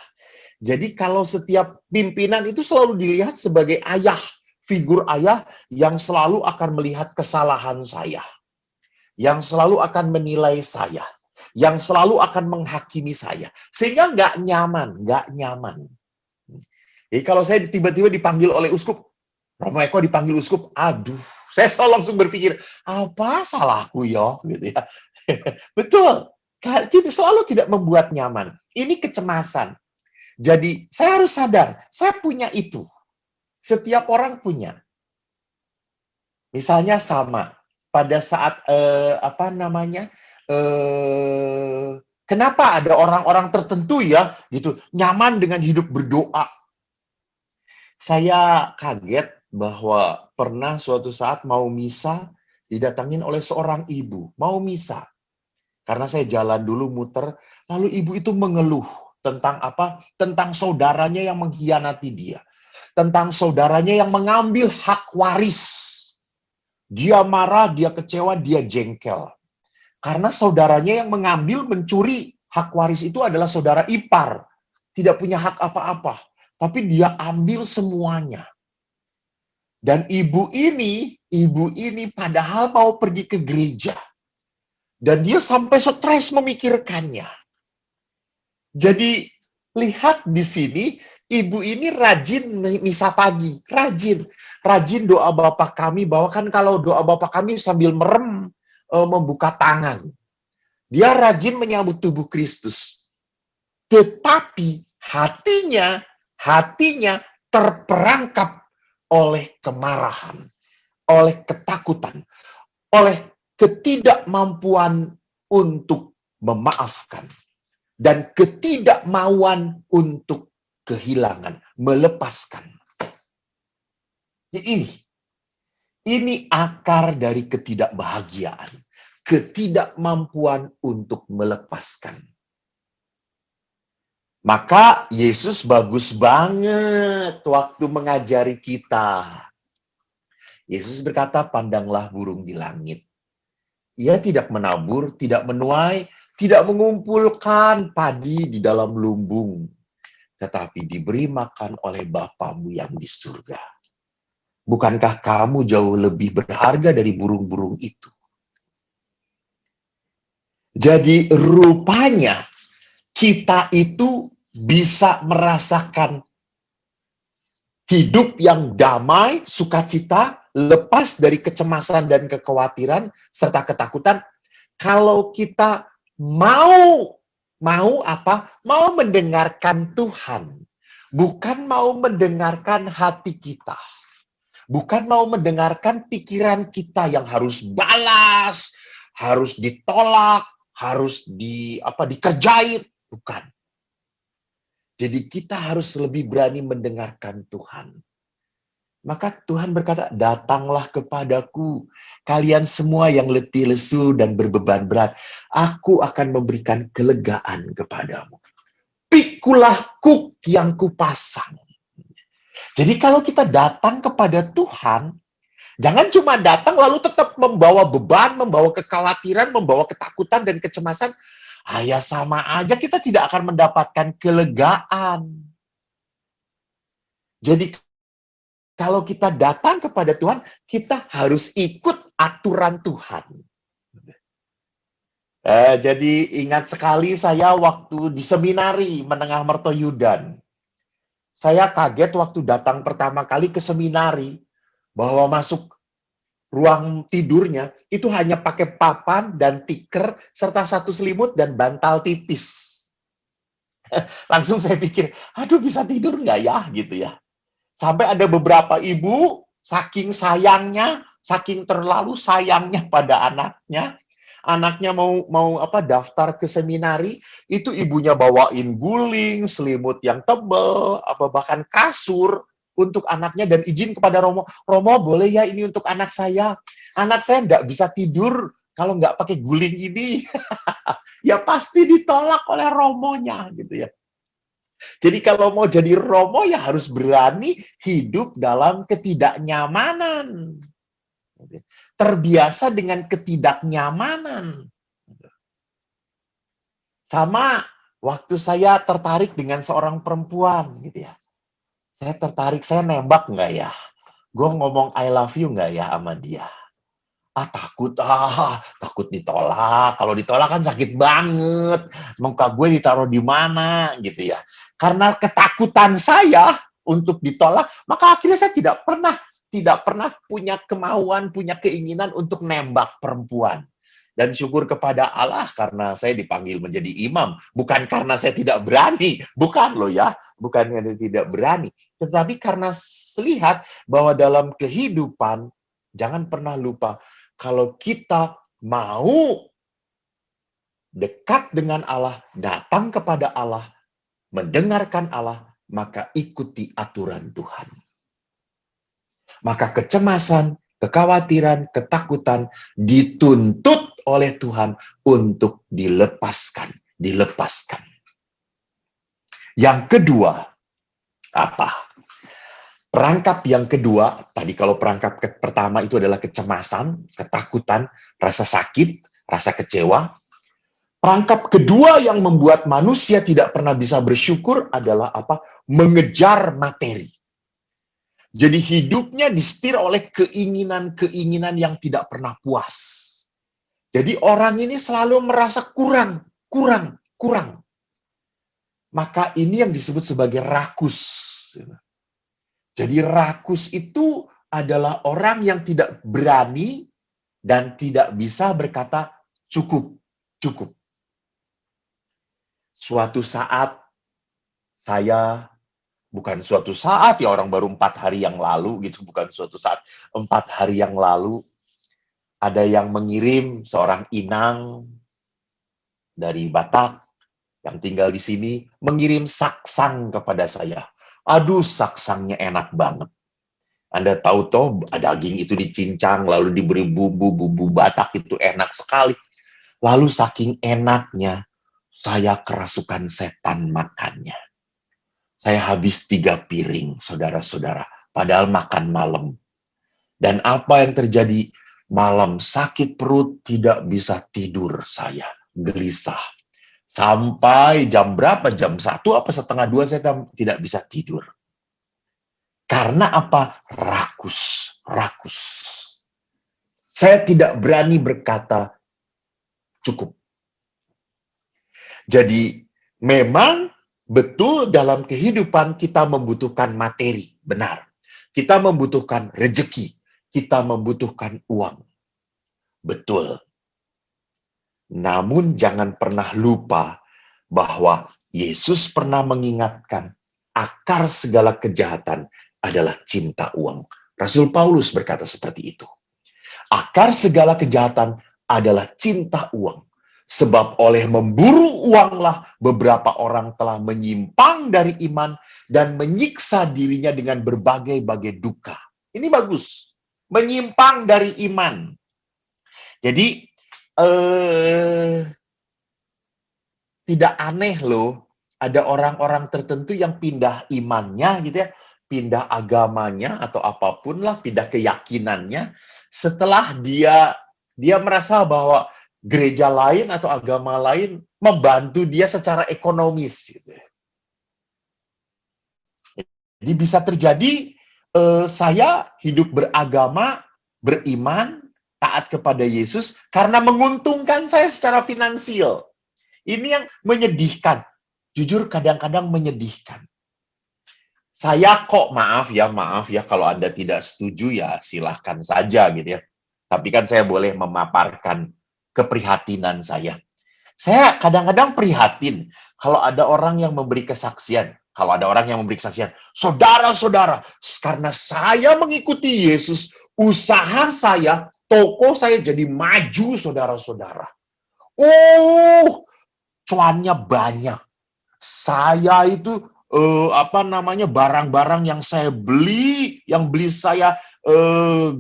Jadi kalau setiap pimpinan itu selalu dilihat sebagai ayah, figur ayah yang selalu akan melihat kesalahan saya, yang selalu akan menilai saya, yang selalu akan menghakimi saya. Sehingga nggak nyaman. Jadi kalau saya tiba-tiba dipanggil oleh uskup, Romo Eko dipanggil uskup, aduh, saya selalu langsung berpikir, apa salahku ya? Gitu ya. Betul, itu selalu tidak membuat nyaman. Ini kecemasan. Jadi saya harus sadar, saya punya itu. Setiap orang punya. Misalnya sama. Pada saat kenapa ada orang-orang tertentu ya gitu nyaman dengan hidup berdoa. Saya kaget bahwa pernah suatu saat mau misa didatangin oleh seorang ibu, mau misa. Karena saya jalan dulu muter, lalu ibu itu mengeluh tentang apa? Tentang saudaranya yang mengkhianati dia. Tentang saudaranya yang mengambil hak waris. Dia marah, dia kecewa, dia jengkel. Karena saudaranya yang mengambil, mencuri hak waris itu adalah saudara ipar. Tidak punya hak apa-apa. Tapi dia ambil semuanya. Dan ibu ini padahal mau pergi ke gereja. Dan dia sampai stres memikirkannya. Jadi, lihat di sini, ibu ini rajin misa pagi. Rajin doa Bapa Kami, bahwa kan kalau doa Bapa Kami sambil merem, membuka tangan. Dia rajin menyambut tubuh Kristus. Tetapi hatinya terperangkap oleh kemarahan, oleh ketakutan, oleh ketidakmampuan untuk memaafkan, dan ketidakmauan untuk kehilangan, melepaskan. Ini akar dari ketidakbahagiaan, ketidakmampuan untuk melepaskan. Maka Yesus bagus banget waktu mengajari kita. Yesus berkata, pandanglah burung di langit. Ia tidak menabur, tidak menuai, tidak mengumpulkan padi di dalam lumbung, tetapi diberi makan oleh Bapamu yang di surga. Bukankah kamu jauh lebih berharga dari burung-burung itu? Jadi rupanya kita itu bisa merasakan hidup yang damai, sukacita, lepas dari kecemasan dan kekhawatiran serta ketakutan kalau kita mau mendengarkan Tuhan, bukan mau mendengarkan hati kita, bukan mau mendengarkan pikiran kita yang harus balas, harus ditolak, harus dikerjain, bukan. Jadi kita harus lebih berani mendengarkan Tuhan. Maka Tuhan berkata, datanglah kepadaku, kalian semua yang letih lesu dan berbeban berat. Aku akan memberikan kelegaan kepadamu. Pikulah kuk yang kupasang. Jadi kalau kita datang kepada Tuhan, jangan cuma datang lalu tetap membawa beban, membawa kekhawatiran, membawa ketakutan dan kecemasan. Ya sama aja kita tidak akan mendapatkan kelegaan. Jadi kalau kita datang kepada Tuhan, kita harus ikut aturan Tuhan. Jadi ingat sekali saya waktu di seminari Menengah Mertoyudan. Saya kaget waktu datang pertama kali ke seminari, bahwa masuk ruang tidurnya, itu hanya pakai papan dan tikar, serta satu selimut dan bantal tipis. Langsung saya pikir, aduh bisa tidur nggak ya? Gitu ya. Sampai ada beberapa ibu, saking sayangnya, saking terlalu sayangnya pada anaknya mau daftar ke seminari, itu ibunya bawain guling, selimut yang tebal, bahkan kasur untuk anaknya, dan izin kepada Romo, boleh ya ini untuk anak saya nggak bisa tidur kalau nggak pakai guling ini. Ya pasti ditolak oleh Romonya gitu ya. Jadi kalau mau jadi Romo ya harus berani hidup dalam ketidaknyamanan. Terbiasa dengan ketidaknyamanan. Sama waktu saya tertarik dengan seorang perempuan gitu ya. Saya tertarik, saya nembak nggak ya? Gue ngomong I love you nggak ya sama dia? Takut ditolak. Kalau ditolak kan sakit banget. Muka gue ditaruh di mana gitu ya. Karena ketakutan saya untuk ditolak, maka akhirnya saya tidak pernah punya kemauan, punya keinginan untuk nembak perempuan. Dan syukur kepada Allah karena saya dipanggil menjadi imam. Bukan karena saya tidak berani. Bukan loh ya. Bukan karena tidak berani. Tetapi karena lihat bahwa dalam kehidupan, jangan pernah lupa, kalau kita mau dekat dengan Allah, datang kepada Allah, mendengarkan Allah, maka ikuti aturan Tuhan. Maka kecemasan, kekhawatiran, ketakutan dituntut oleh Tuhan untuk dilepaskan. Yang kedua, apa? Perangkap yang kedua, tadi kalau perangkap pertama itu adalah kecemasan, ketakutan, rasa sakit, rasa kecewa. Perangkap kedua yang membuat manusia tidak pernah bisa bersyukur adalah apa? Mengejar materi. Jadi hidupnya disetir oleh keinginan-keinginan yang tidak pernah puas. Jadi orang ini selalu merasa kurang. Maka ini yang disebut sebagai rakus. Jadi rakus itu adalah orang yang tidak berani dan tidak bisa berkata cukup, cukup. Suatu saat saya, bukan suatu saat ya, orang baru 4 hari yang lalu gitu, bukan suatu saat, 4 hari yang lalu, ada yang mengirim seorang inang dari Batak yang tinggal di sini, mengirim saksang kepada saya. Aduh, saksangnya enak banget. Anda tahu toh, daging itu dicincang, lalu diberi bumbu-bumbu Batak, itu enak sekali. Lalu saking enaknya, saya kerasukan setan makannya. Saya habis 3 piring, saudara-saudara. Padahal makan malam. Dan apa yang terjadi? Malam sakit perut, tidak bisa tidur saya. Gelisah. Sampai jam berapa? Jam 1 apa setengah 2 saya tidak bisa tidur. Karena apa? Rakus. Rakus. Saya tidak berani berkata cukup. Jadi memang betul dalam kehidupan kita membutuhkan materi. Benar. Kita membutuhkan rejeki. Kita membutuhkan uang. Betul. Namun jangan pernah lupa bahwa Yesus pernah mengingatkan akar segala kejahatan adalah cinta uang. Rasul Paulus berkata seperti itu. Akar segala kejahatan adalah cinta uang. Sebab oleh memburu uanglah beberapa orang telah menyimpang dari iman dan menyiksa dirinya dengan berbagai-bagai duka. Ini bagus. Menyimpang dari iman. Jadi, tidak aneh loh, ada orang-orang tertentu yang pindah imannya gitu ya, pindah agamanya atau apapun lah, pindah keyakinannya setelah dia merasa bahwa gereja lain atau agama lain membantu dia secara ekonomis gitu. Jadi bisa terjadi saya hidup beragama, beriman, taat kepada Yesus karena menguntungkan saya secara finansial. Ini yang menyedihkan. Jujur kadang-kadang menyedihkan. Saya kok maaf ya kalau Anda tidak setuju ya silahkan saja gitu ya. Tapi kan saya boleh memaparkan keprihatinan saya. Saya kadang-kadang prihatin kalau ada orang yang memberi kesaksian. Kalau ada orang yang memberi kesaksian, saudara-saudara, karena saya mengikuti Yesus, usaha saya, toko saya jadi maju, saudara-saudara. Cuannya banyak. Saya itu barang-barang yang saya beli, saya 500.000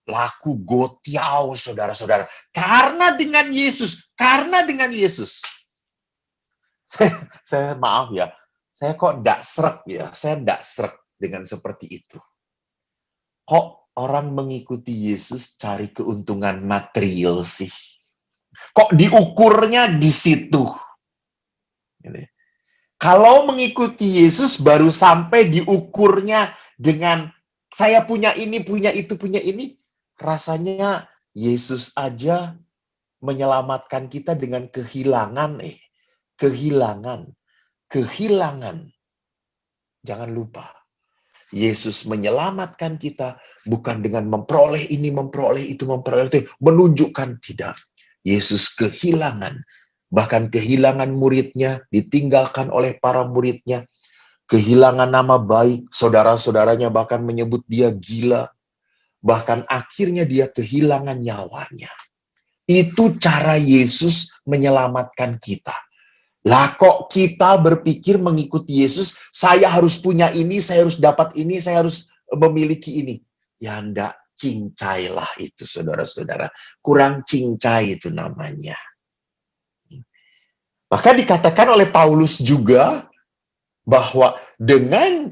laku gotiau, saudara-saudara. Karena dengan Yesus. Saya maaf ya, saya kok nggak srek ya, saya nggak srek dengan seperti itu. Kok orang mengikuti Yesus cari keuntungan material sih? Kok diukurnya di situ? Kalau mengikuti Yesus baru sampai diukurnya dengan saya punya ini, punya itu, punya ini, rasanya Yesus aja menyelamatkan kita dengan kehilangan. Kehilangan. Jangan lupa, Yesus menyelamatkan kita bukan dengan memperoleh ini, memperoleh itu, menunjukkan tidak. Yesus kehilangan, bahkan kehilangan muridnya, ditinggalkan oleh para muridnya, kehilangan nama baik, saudara-saudaranya bahkan menyebut dia gila, bahkan akhirnya dia kehilangan nyawanya. Itu cara Yesus menyelamatkan kita. Lah kok kita berpikir mengikuti Yesus, saya harus punya ini, saya harus dapat ini, saya harus memiliki ini. Ya enggak, cincailah itu saudara-saudara. Kurang cincai itu namanya. Maka dikatakan oleh Paulus juga bahwa dengan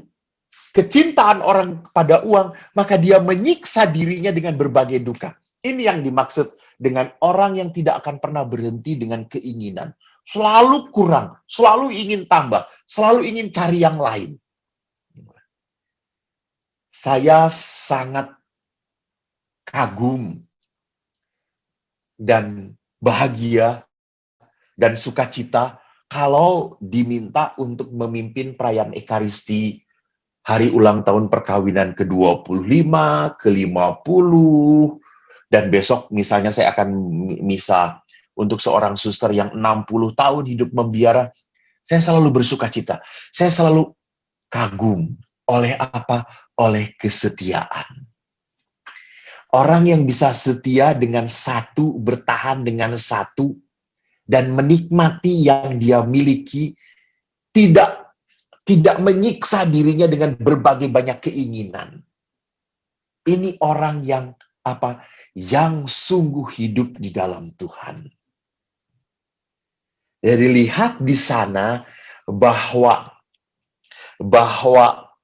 kecintaan orang pada uang, maka dia menyiksa dirinya dengan berbagai duka. Ini yang dimaksud dengan orang yang tidak akan pernah berhenti dengan keinginan. Selalu kurang, selalu ingin tambah, selalu ingin cari yang lain. Saya sangat kagum dan bahagia dan sukacita kalau diminta untuk memimpin perayaan Ekaristi hari ulang tahun perkawinan ke-25, ke-50, dan besok misalnya saya akan misa untuk seorang suster yang 60 tahun hidup membiara. Saya selalu bersuka cita. Saya selalu kagum oleh apa? Oleh kesetiaan. Orang yang bisa setia dengan satu, bertahan dengan satu, dan menikmati yang dia miliki, tidak menyiksa dirinya dengan berbagai banyak keinginan. Ini orang yang apa? Yang sungguh hidup di dalam Tuhan. Jadi lihat di sana bahwa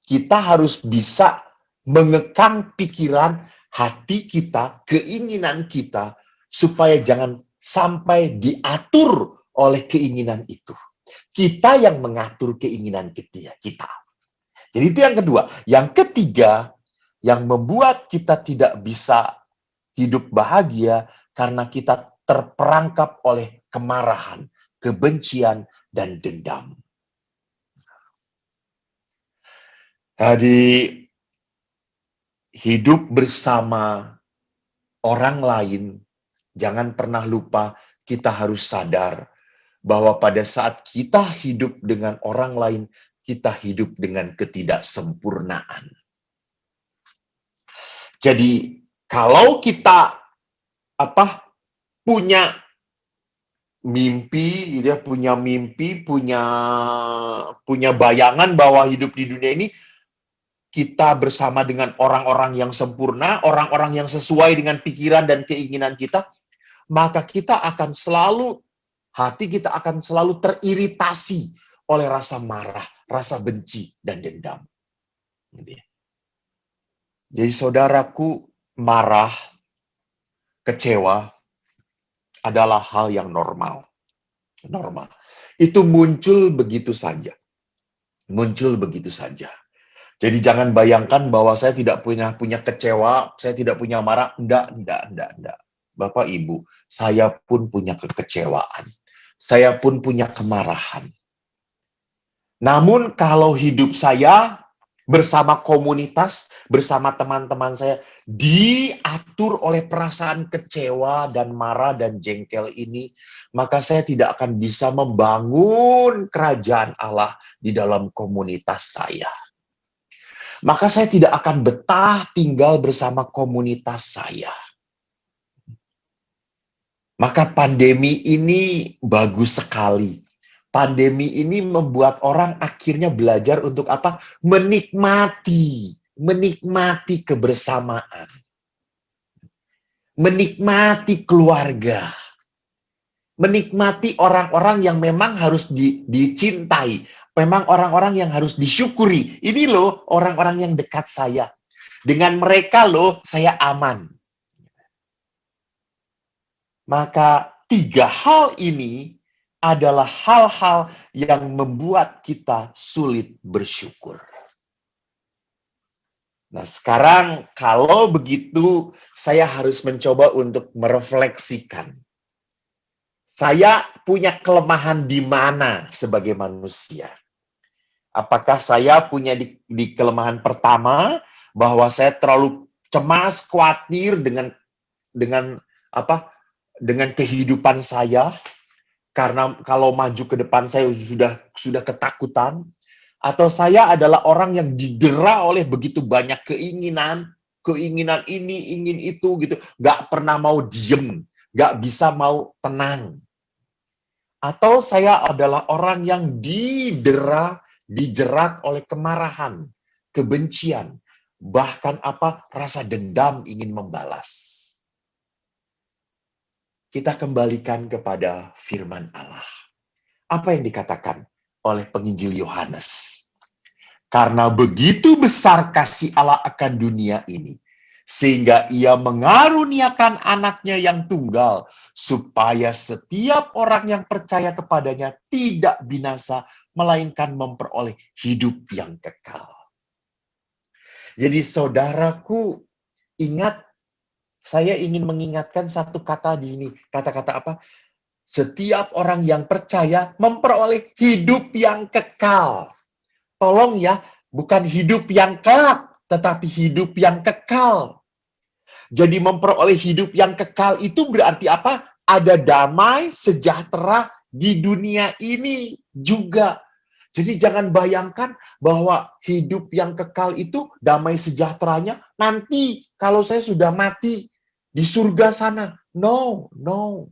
kita harus bisa mengekang pikiran, hati kita, keinginan kita, supaya jangan sampai diatur oleh keinginan itu. Kita yang mengatur keinginan kita. Jadi itu yang kedua. Yang ketiga, yang membuat kita tidak bisa hidup bahagia karena kita terperangkap oleh kemarahan, kebencian, dan dendam. Jadi, hidup bersama orang lain, jangan pernah lupa kita harus sadar bahwa pada saat kita hidup dengan orang lain, kita hidup dengan ketidaksempurnaan. Jadi, kalau kita punya mimpi, punya bayangan bahwa hidup di dunia ini kita bersama dengan orang-orang yang sempurna, orang-orang yang sesuai dengan pikiran dan keinginan kita, maka kita akan selalu, hati kita akan selalu teriritasi oleh rasa marah, rasa benci, dan dendam. Jadi saudaraku, marah, kecewa adalah hal yang normal. Itu muncul begitu saja. Jadi jangan bayangkan bahwa saya tidak punya kecewa, saya tidak punya marah. Enggak. Bapak Ibu, saya pun punya kekecewaan. Saya pun punya kemarahan. Namun kalau hidup saya bersama komunitas, bersama teman-teman saya, diatur oleh perasaan kecewa dan marah dan jengkel ini, maka saya tidak akan bisa membangun kerajaan Allah di dalam komunitas saya. Maka saya tidak akan betah tinggal bersama komunitas saya. Maka pandemi ini bagus sekali. Pandemi ini membuat orang akhirnya belajar untuk apa? Menikmati kebersamaan. Menikmati keluarga. Menikmati orang-orang yang memang harus dicintai. Memang orang-orang yang harus disyukuri. Ini loh orang-orang yang dekat saya. Dengan mereka loh saya aman. Maka 3 hal ini adalah hal-hal yang membuat kita sulit bersyukur. Nah sekarang kalau begitu saya harus mencoba untuk merefleksikan. Saya punya kelemahan di mana sebagai manusia? Apakah saya punya di kelemahan pertama bahwa saya terlalu cemas, khawatir dengan kehidupan saya, karena kalau maju ke depan saya sudah ketakutan, atau saya adalah orang yang didera oleh begitu banyak keinginan ini, ingin itu gitu, nggak pernah mau diem, nggak bisa mau tenang. Atau saya adalah orang yang dijerat oleh kemarahan, kebencian, bahkan rasa dendam ingin membalas. Kita kembalikan kepada firman Allah. Apa yang dikatakan oleh penginjil Yohanes? Karena begitu besar kasih Allah akan dunia ini, sehingga ia mengaruniakan anaknya yang tunggal, supaya setiap orang yang percaya kepadanya tidak binasa, melainkan memperoleh hidup yang kekal. Jadi saudaraku, ingat, saya ingin mengingatkan satu kata di ini. Kata-kata apa? Setiap orang yang percaya memperoleh hidup yang kekal. Tolong ya, Bukan hidup yang kelak, tetapi hidup yang kekal. Jadi memperoleh hidup yang kekal itu berarti apa? Ada damai, sejahtera di dunia ini juga. Jadi jangan bayangkan bahwa hidup yang kekal itu damai sejahteranya nanti kalau saya sudah mati di surga sana. No, no.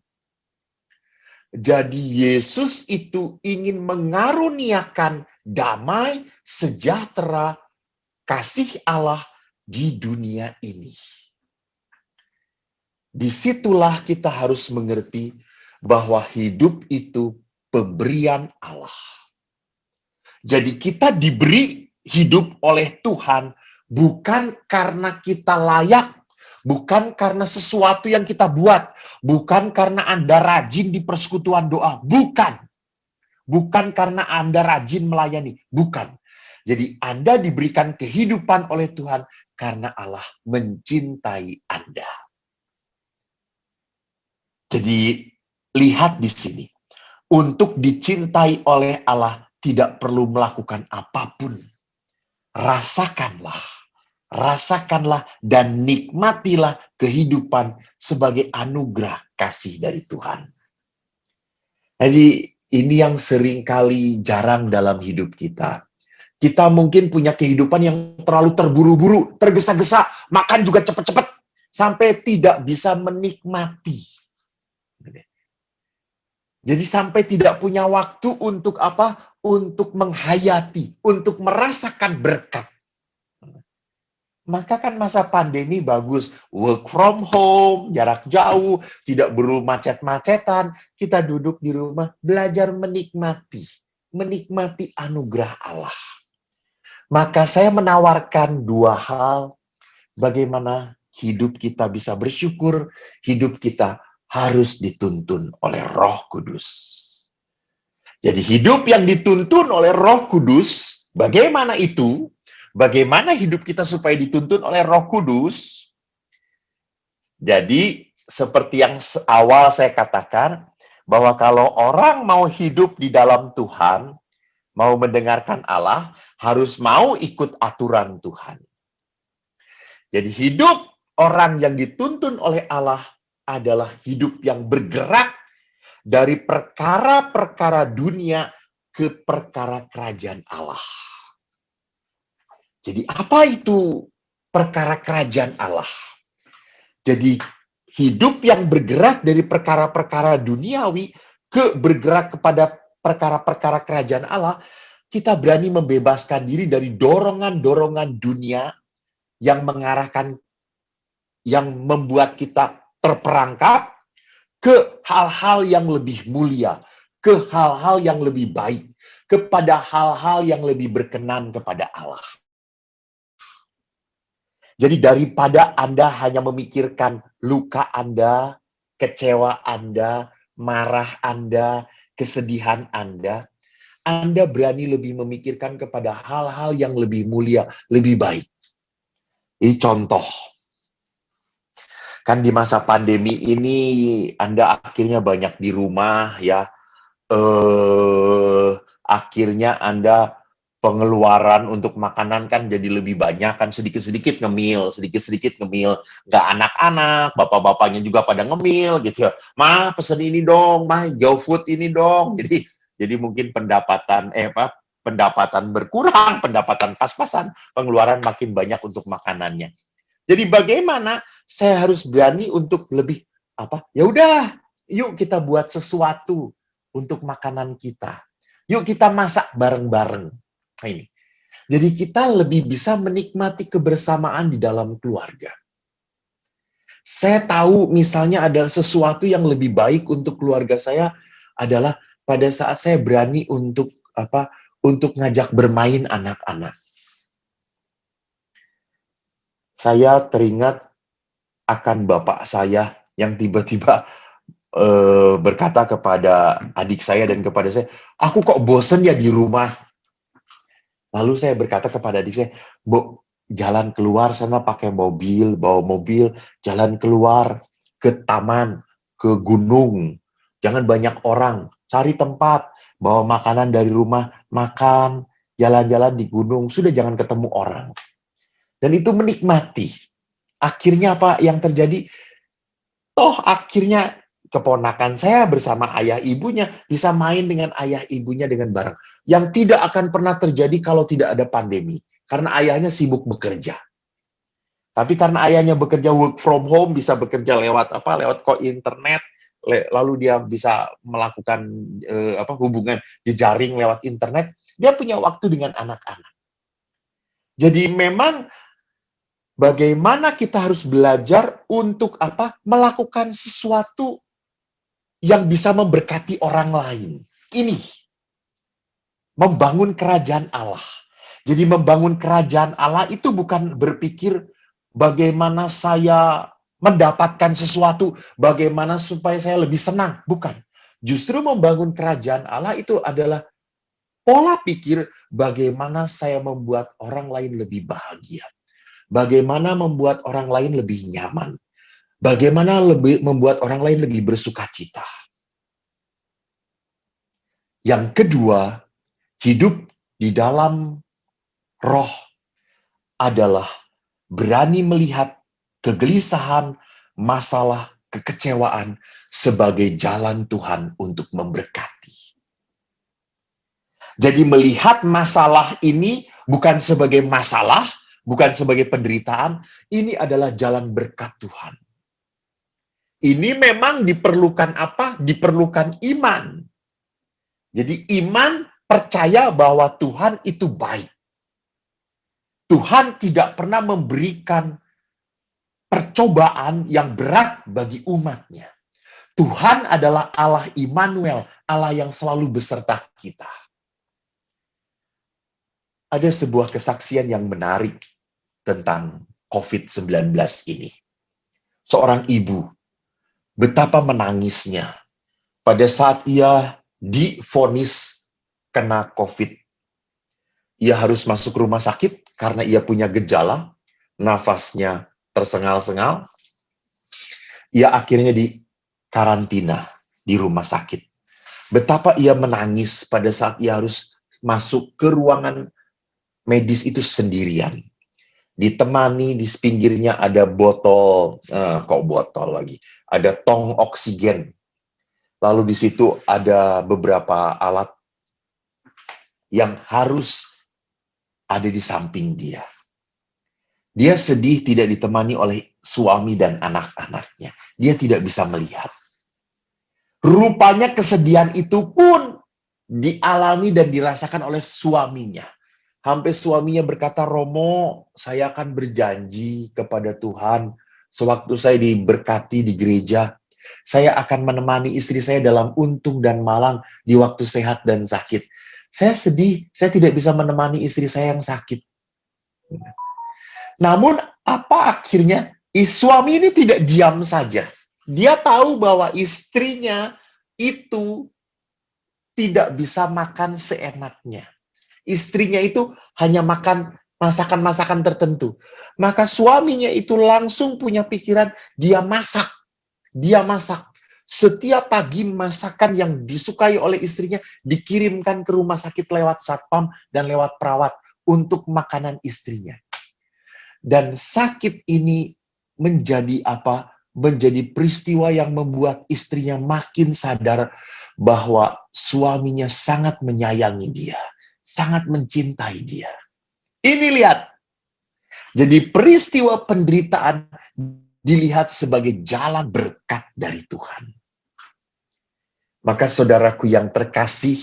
Jadi Yesus itu ingin mengaruniakan damai, sejahtera, kasih Allah di dunia ini. Disitulah kita harus mengerti bahwa hidup itu pemberian Allah. Jadi kita diberi hidup oleh Tuhan bukan karena kita layak, bukan karena sesuatu yang kita buat, bukan karena Anda rajin di persekutuan doa, bukan. Bukan karena Anda rajin melayani, bukan. Jadi Anda diberikan kehidupan oleh Tuhan karena Allah mencintai Anda. Jadi lihat di sini, untuk dicintai oleh Allah tidak perlu melakukan apapun. Rasakanlah dan nikmatilah kehidupan sebagai anugerah kasih dari Tuhan. Jadi ini yang seringkali jarang dalam hidup kita. Kita mungkin punya kehidupan yang terlalu terburu-buru, tergesa-gesa, makan juga cepat-cepat, sampai tidak bisa menikmati. Jadi sampai tidak punya waktu untuk apa? Untuk menghayati, untuk merasakan berkat. Maka kan masa pandemi bagus. Work from home, jarak jauh, tidak perlu macet-macetan. Kita duduk di rumah, belajar menikmati. Menikmati anugerah Allah. Maka saya menawarkan dua hal. Bagaimana hidup kita bisa bersyukur, hidup kita harus dituntun oleh Roh Kudus. Jadi hidup yang dituntun oleh Roh Kudus, bagaimana itu? Bagaimana hidup kita supaya dituntun oleh Roh Kudus? Jadi seperti yang awal saya katakan, bahwa kalau orang mau hidup di dalam Tuhan, mau mendengarkan Allah, harus mau ikut aturan Tuhan. Jadi hidup orang yang dituntun oleh Allah adalah hidup yang bergerak dari perkara-perkara dunia ke perkara kerajaan Allah. Jadi apa itu perkara kerajaan Allah? Jadi hidup yang bergerak dari perkara-perkara duniawi ke bergerak kepada perkara-perkara kerajaan Allah, kita berani membebaskan diri dari dorongan-dorongan dunia yang mengarahkan, yang membuat kita terperangkap ke hal-hal yang lebih mulia, ke hal-hal yang lebih baik, kepada hal-hal yang lebih berkenan kepada Allah. Jadi daripada Anda hanya memikirkan luka Anda, kecewa Anda, marah Anda, kesedihan Anda berani lebih memikirkan kepada hal-hal yang lebih mulia, lebih baik. Ini contoh. Kan di masa pandemi ini Anda akhirnya banyak di rumah ya. Akhirnya Anda pengeluaran untuk makanan kan jadi lebih banyak kan, sedikit-sedikit ngemil. Nggak anak-anak, bapak-bapaknya juga pada ngemil gitu ya. Mah pesen ini dong, mah GoFood ini dong. Jadi mungkin pendapatan berkurang, pendapatan pas-pasan, pengeluaran makin banyak untuk makanannya. Jadi bagaimana saya harus berani untuk lebih ya udah, yuk kita buat sesuatu untuk makanan kita. Yuk kita masak bareng-bareng. Nah, ini. Jadi kita lebih bisa menikmati kebersamaan di dalam keluarga. Saya tahu misalnya ada sesuatu yang lebih baik untuk keluarga saya adalah pada saat saya berani untuk ngajak bermain anak-anak. Saya teringat akan bapak saya yang tiba-tiba berkata kepada adik saya dan kepada saya, aku kok bosen ya di rumah. Lalu saya berkata kepada adik saya, Bu, jalan keluar sana pakai mobil, bawa mobil, jalan keluar ke taman, ke gunung. Jangan banyak orang, cari tempat, bawa makanan dari rumah, makan, jalan-jalan di gunung, sudah jangan ketemu orang. Dan itu menikmati. Akhirnya apa yang terjadi? Toh akhirnya keponakan saya bersama ayah ibunya bisa main dengan ayah ibunya dengan bareng. Yang tidak akan pernah terjadi kalau tidak ada pandemi. Karena ayahnya sibuk bekerja. Tapi karena ayahnya bekerja work from home, bisa bekerja lewat apa? Lewat internet, lalu dia bisa melakukan hubungan jejaring lewat internet. Dia punya waktu dengan anak-anak. Jadi memang bagaimana kita harus belajar untuk apa? Melakukan sesuatu yang bisa memberkati orang lain. Ini membangun kerajaan Allah. Jadi membangun kerajaan Allah itu bukan berpikir bagaimana saya mendapatkan sesuatu, bagaimana supaya saya lebih senang. Bukan. Justru membangun kerajaan Allah itu adalah pola pikir bagaimana saya membuat orang lain lebih bahagia. Bagaimana membuat orang lain lebih nyaman. Bagaimana membuat orang lain lebih bersukacita. Yang kedua, hidup di dalam roh adalah berani melihat kegelisahan, masalah, kekecewaan sebagai jalan Tuhan untuk memberkati. Jadi melihat masalah ini bukan sebagai masalah, bukan sebagai penderitaan, ini adalah jalan berkat Tuhan. Ini memang diperlukan apa? Diperlukan iman. Jadi iman percaya bahwa Tuhan itu baik. Tuhan tidak pernah memberikan percobaan yang berat bagi umatnya. Tuhan adalah Allah Immanuel, Allah yang selalu beserta kita. Ada sebuah kesaksian yang menarik tentang COVID-19 ini. Seorang ibu, betapa menangisnya pada saat ia divonis kena COVID. Ia harus masuk rumah sakit karena ia punya gejala, nafasnya tersengal-sengal. Ia akhirnya dikarantina di rumah sakit. Betapa ia menangis pada saat ia harus masuk ke ruangan medis itu sendirian. Ditemani di pinggirnya ada botol, ada tong oksigen. Lalu di situ ada beberapa alat yang harus ada di samping dia. Dia sedih tidak ditemani oleh suami dan anak-anaknya. Dia tidak bisa melihat. Rupanya kesedihan itu pun dialami dan dirasakan oleh suaminya. Sampai suaminya berkata, "Romo, saya akan berjanji kepada Tuhan, sewaktu saya diberkati di gereja, saya akan menemani istri saya dalam untung dan malang di waktu sehat dan sakit. Saya sedih, saya tidak bisa menemani istri saya yang sakit." Namun, apa akhirnya? Suami ini tidak diam saja. Dia tahu bahwa istrinya itu tidak bisa makan seenaknya. Istrinya itu hanya makan masakan-masakan tertentu. Maka suaminya itu langsung punya pikiran, dia masak. Dia masak. Setiap pagi masakan yang disukai oleh istrinya dikirimkan ke rumah sakit lewat satpam dan lewat perawat untuk makanan istrinya. Dan sakit ini menjadi apa? Menjadi peristiwa yang membuat istrinya makin sadar bahwa suaminya sangat menyayangi dia, sangat mencintai dia. Ini lihat. Jadi peristiwa penderitaan dilihat sebagai jalan berkat dari Tuhan. Maka saudaraku yang terkasih,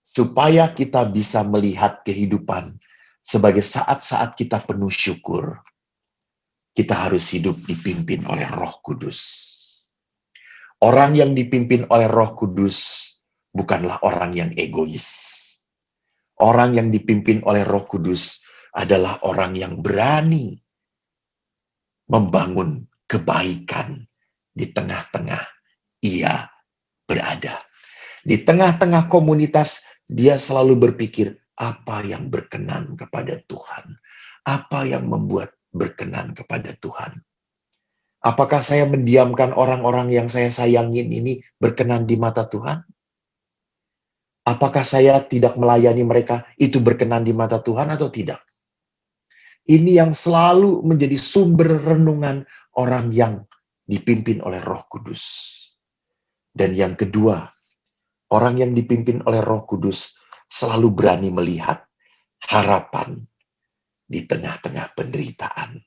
supaya kita bisa melihat kehidupan sebagai saat-saat kita penuh syukur, kita harus hidup dipimpin oleh Roh Kudus. Orang yang dipimpin oleh Roh Kudus bukanlah orang yang egois. Orang yang dipimpin oleh Roh Kudus adalah orang yang berani membangun kebaikan di tengah-tengah ia berada. Di tengah-tengah komunitas, dia selalu berpikir, apa yang berkenan kepada Tuhan? Apa yang membuat berkenan kepada Tuhan? Apakah saya mendiamkan orang-orang yang saya sayangin ini berkenan di mata Tuhan? Apakah saya tidak melayani mereka itu berkenan di mata Tuhan atau tidak? Ini yang selalu menjadi sumber renungan orang yang dipimpin oleh Roh Kudus. Dan yang kedua, orang yang dipimpin oleh Roh Kudus selalu berani melihat harapan di tengah-tengah penderitaan.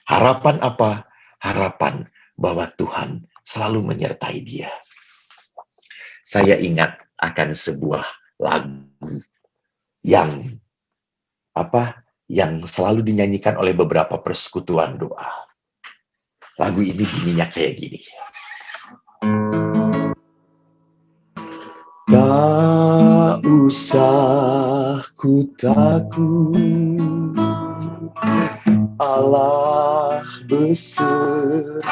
Harapan apa? Harapan bahwa Tuhan selalu menyertai dia. Saya ingat akan sebuah lagu yang selalu dinyanyikan oleh beberapa persekutuan doa. Lagu ini bunyinya kayak gini. Tak usah ku takut, Allah besertaku.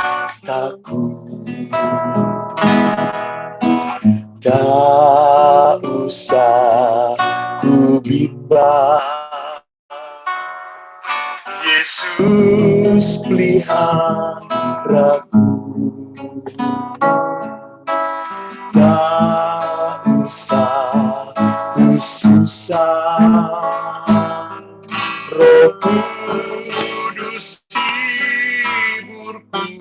Tak usah ku bimbang, Yesus peliharaku. Tak usah ku susah, Roh Kudus hiburku.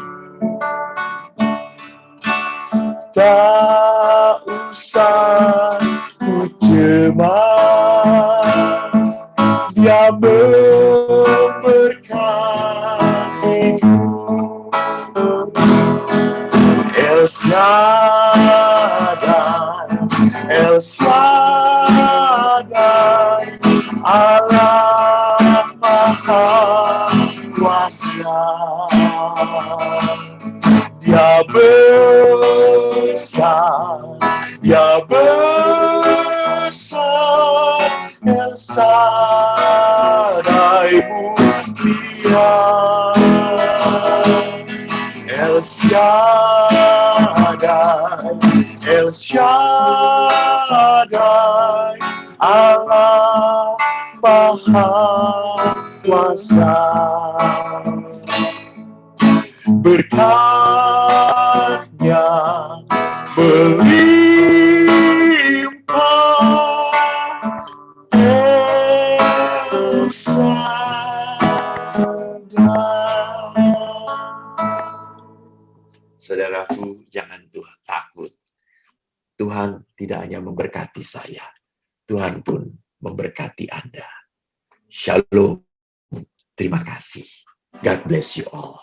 Tak usah ku cemas, Dia memberkatiku. El Shaddai, Allah Maha Kuasa. Dia besar, El Shaddai mulia. El Shaddai, Allah Maha Kuasa. Berkatnya melimpah, El Shaddai. Saudaraku, jangan takut. Tuhan tidak hanya memberkati saya, Tuhan pun memberkati Anda. Shalom. Terima kasih. God bless you all.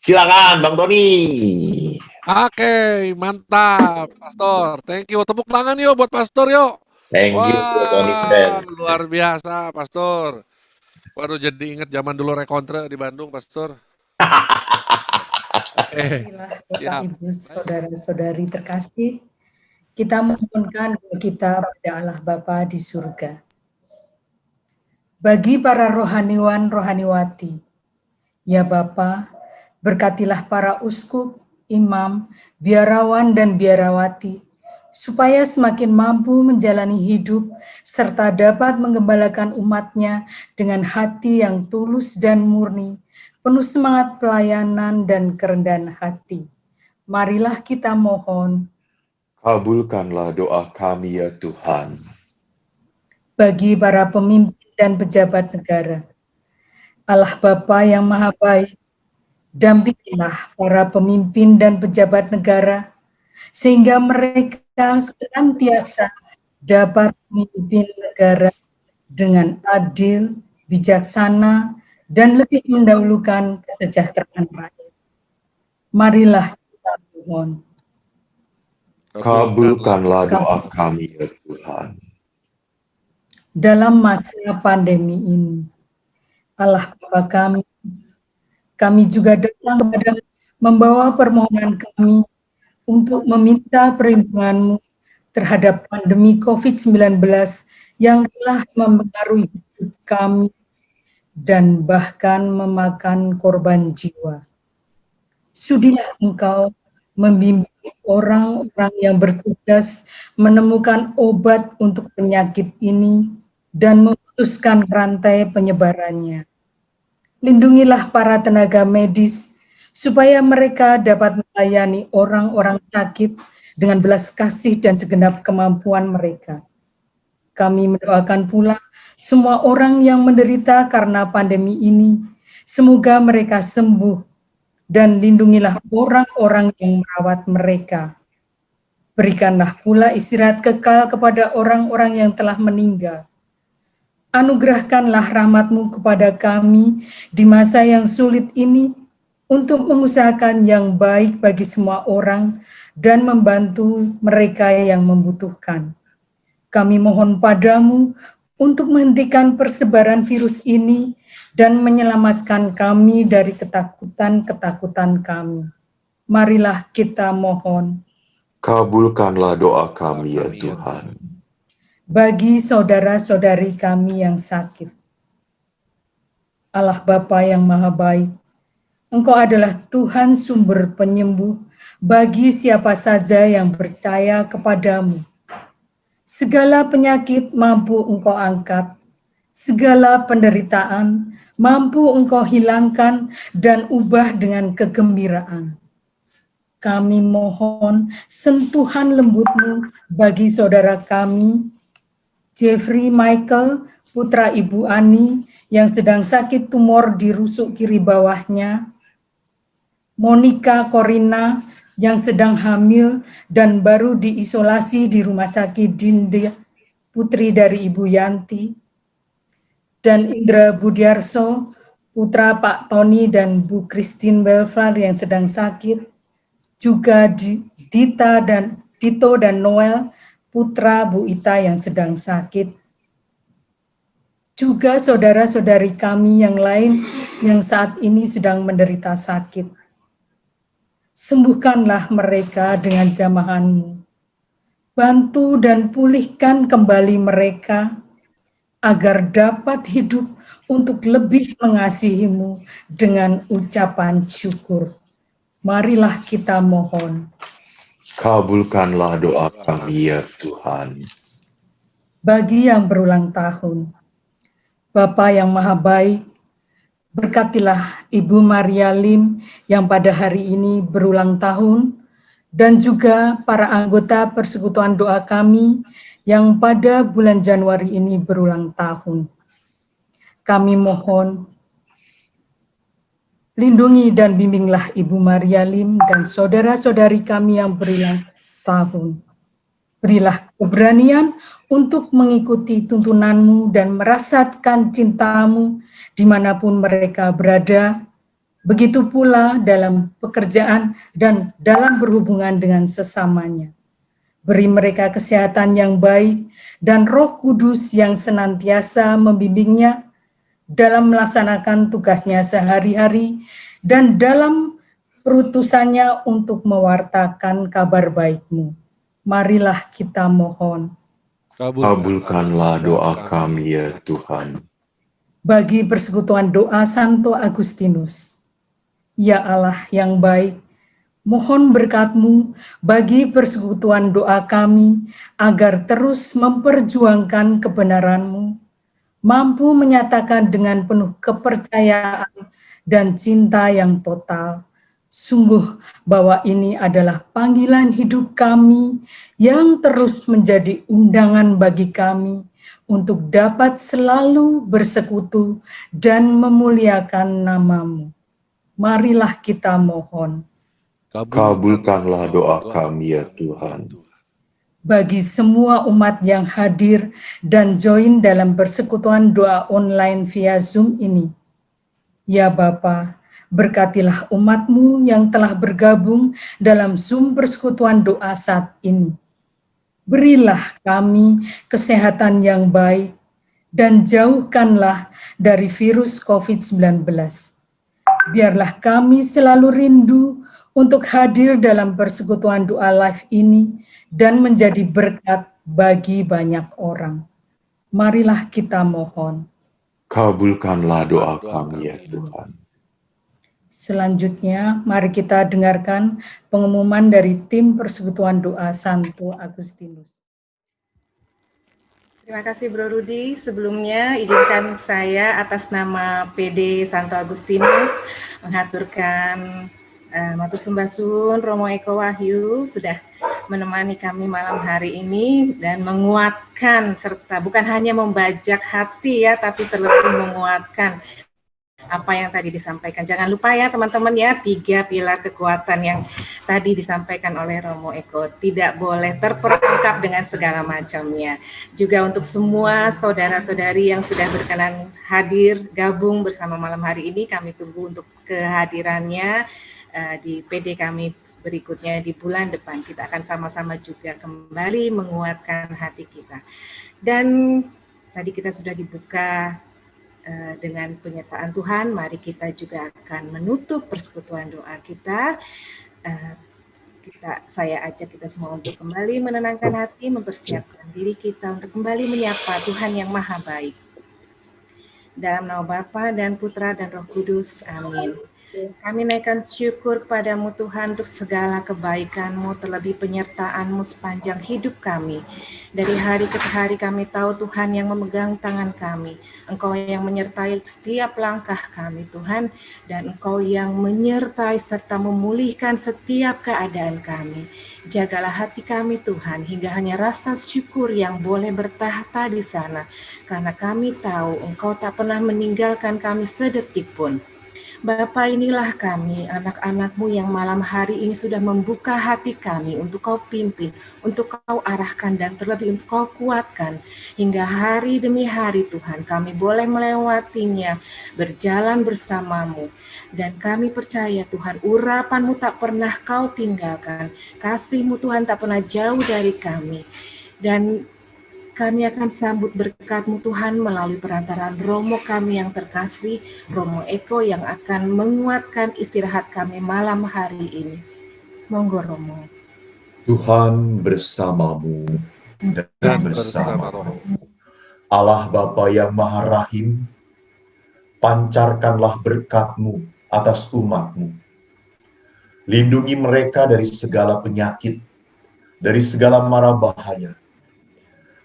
Silakan Bang Tony. Oke, mantap, Pastor. Thank you. Tepuk tangan yuk buat Pastor yuk. Thank you, Bang Tony. Wah, luar biasa, Pastor. Waduh, jadi inget zaman dulu rekontre di Bandung, Pastor. Oke, Bapak, Ibu, saudara-saudari terkasih, kita memohonkan doa kita pada Allah Bapa di surga. Bagi para rohaniwan, rohaniwati, ya Bapa, berkatilah para uskup, imam, biarawan, dan biarawati, supaya semakin mampu menjalani hidup, serta dapat menggembalakan umatnya dengan hati yang tulus dan murni, penuh semangat pelayanan dan kerendahan hati. Marilah kita mohon. Kabulkanlah doa kami ya Tuhan. Bagi para pemimpin dan pejabat negara, Allah Bapa yang Maha Baik, dampingilah para pemimpin dan pejabat negara, sehingga mereka senantiasa dapat memimpin negara dengan adil, bijaksana, dan lebih mendahulukan kesejahteraan rakyat. Marilah kita mohon. Kabulkanlah doa kami ya Tuhan. Dalam masa pandemi ini, Allah Bapa kami juga datang kepada membawa permohonan kami untuk meminta perlindungan-Mu terhadap pandemi COVID-19 yang telah mempengaruhi hidup kami dan bahkan memakan korban jiwa. Sudilah Engkau membimbing orang-orang yang bertugas menemukan obat untuk penyakit ini dan memutuskan rantai penyebarannya. Lindungilah para tenaga medis supaya mereka dapat melayani orang-orang sakit dengan belas kasih dan segenap kemampuan mereka. Kami mendoakan pula semua orang yang menderita karena pandemi ini, semoga mereka sembuh dan lindungilah orang-orang yang merawat mereka. Berikanlah pula istirahat kekal kepada orang-orang yang telah meninggal. Anugerahkanlah rahmat-Mu kepada kami di masa yang sulit ini untuk mengusahakan yang baik bagi semua orang dan membantu mereka yang membutuhkan. Kami mohon padamu untuk menghentikan persebaran virus ini dan menyelamatkan kami dari ketakutan-ketakutan kami. Marilah kita mohon. Kabulkanlah doa kami ya Tuhan. Bagi saudara-saudari kami yang sakit, Allah Bapa yang Maha Baik, Engkau adalah Tuhan sumber penyembuh bagi siapa saja yang percaya kepadamu. Segala penyakit mampu Engkau angkat, segala penderitaan mampu Engkau hilangkan dan ubah dengan kegembiraan. Kami mohon sentuhan lembut-Mu bagi saudara kami, Jeffrey Michael, putra Ibu Ani, yang sedang sakit tumor di rusuk kiri bawahnya, Monica Corina, yang sedang hamil dan baru diisolasi di Rumah Sakit Dinda, putri dari Ibu Yanti, dan Indra Budiarso, putra Pak Tony dan Bu Christine Belfar yang sedang sakit, juga Dito dan Noel, putra Bu Ita yang sedang sakit, juga saudara-saudari kami yang lain yang saat ini sedang menderita sakit. Sembuhkanlah mereka dengan jamahan-Mu. Bantu dan pulihkan kembali mereka agar dapat hidup untuk lebih mengasihi-Mu dengan ucapan syukur. Marilah kita mohon. Kabulkanlah doa kami ya Tuhan. Bagi yang berulang tahun, Bapa yang Maha Baik, berkatilah Ibu Maria Lim yang pada hari ini berulang tahun, dan juga para anggota persekutuan doa kami yang pada bulan Januari ini berulang tahun. Kami mohon, lindungi dan bimbinglah Ibu Maria Lim dan saudara-saudari kami yang berulang tahun. Berilah keberanian untuk mengikuti tuntunan-Mu dan merasakan cinta-Mu dimanapun mereka berada, begitu pula dalam pekerjaan dan dalam berhubungan dengan sesamanya. Beri mereka kesehatan yang baik dan Roh Kudus yang senantiasa membimbingnya dalam melaksanakan tugasnya sehari-hari dan dalam perutusannya untuk mewartakan kabar baik-Mu. Marilah kita mohon. Kabulkanlah doa kami ya Tuhan. Bagi persekutuan doa Santo Agustinus, ya Allah yang baik, mohon berkat-Mu bagi persekutuan doa kami agar terus memperjuangkan kebenaran-Mu, mampu menyatakan dengan penuh kepercayaan dan cinta yang total. Sungguh bahwa ini adalah panggilan hidup kami yang terus menjadi undangan bagi kami untuk dapat selalu bersekutu dan memuliakan nama-Mu. Marilah kita mohon. Kabulkanlah doa kami ya Tuhan. Bagi semua umat yang hadir dan join dalam persekutuan doa online via Zoom ini, ya Bapa, berkatilah umat-Mu yang telah bergabung dalam Zoom persekutuan doa saat ini. Berilah kami kesehatan yang baik dan jauhkanlah dari virus COVID-19. Biarlah kami selalu rindu untuk hadir dalam persekutuan doa live ini dan menjadi berkat bagi banyak orang. Marilah kita mohon. Kabulkanlah doa kami ya Tuhan. Selanjutnya, mari kita dengarkan pengumuman dari tim persekutuan doa Santo Agustinus. Terima kasih Bro Rudi. Sebelumnya izinkan saya atas nama PD Santo Agustinus mengaturkan matur sembah suwun Romo Eko Wahyu sudah menemani kami malam hari ini dan menguatkan serta bukan hanya membajak hati ya, tapi terlebih menguatkan apa yang tadi disampaikan. Jangan lupa ya teman-teman ya, 3 pilar kekuatan yang tadi disampaikan oleh Romo Eko. Tidak boleh terperangkap dengan segala macamnya. Juga untuk semua saudara-saudari yang sudah berkenan hadir, gabung bersama malam hari ini, kami tunggu untuk kehadirannya di PD kami berikutnya di bulan depan. Kita akan sama-sama juga kembali menguatkan hati kita. Dan tadi kita sudah dibuka dengan penyertaan Tuhan, mari kita juga akan menutup persekutuan doa kita. Saya ajak kita semua untuk kembali menenangkan hati, mempersiapkan diri kita untuk kembali menyapa Tuhan yang Maha Baik. Dalam nama Bapa dan Putra dan Roh Kudus, amin. Kami naikkan syukur kepadamu Tuhan untuk segala kebaikan-Mu, terlebih penyertaan-Mu sepanjang hidup kami. Dari hari ke hari kami tahu Tuhan yang memegang tangan kami. Engkau yang menyertai setiap langkah kami Tuhan. Dan Engkau yang menyertai serta memulihkan setiap keadaan kami. Jagalah hati kami Tuhan hingga hanya rasa syukur yang boleh bertahta di sana. Karena kami tahu Engkau tak pernah meninggalkan kami sedetik pun. Bapa, inilah kami, anak-anak-Mu yang malam hari ini sudah membuka hati kami untuk Kau pimpin, untuk Kau arahkan dan terlebih untuk Kau kuatkan. Hingga hari demi hari Tuhan kami boleh melewatinya, berjalan bersama-Mu. Dan kami percaya Tuhan, urapan-Mu tak pernah Kau tinggalkan, kasih-Mu Tuhan tak pernah jauh dari kami. Dan kami akan sambut berkat-Mu Tuhan melalui perantaraan Romo kami yang terkasih, Romo Eko yang akan menguatkan istirahat kami malam hari ini. Monggo Romo. Tuhan bersamamu dan bersama rohmu. Allah Bapa yang Maha Rahim, pancarkanlah berkat-Mu atas umat-Mu. Lindungi mereka dari segala penyakit, dari segala mara bahaya.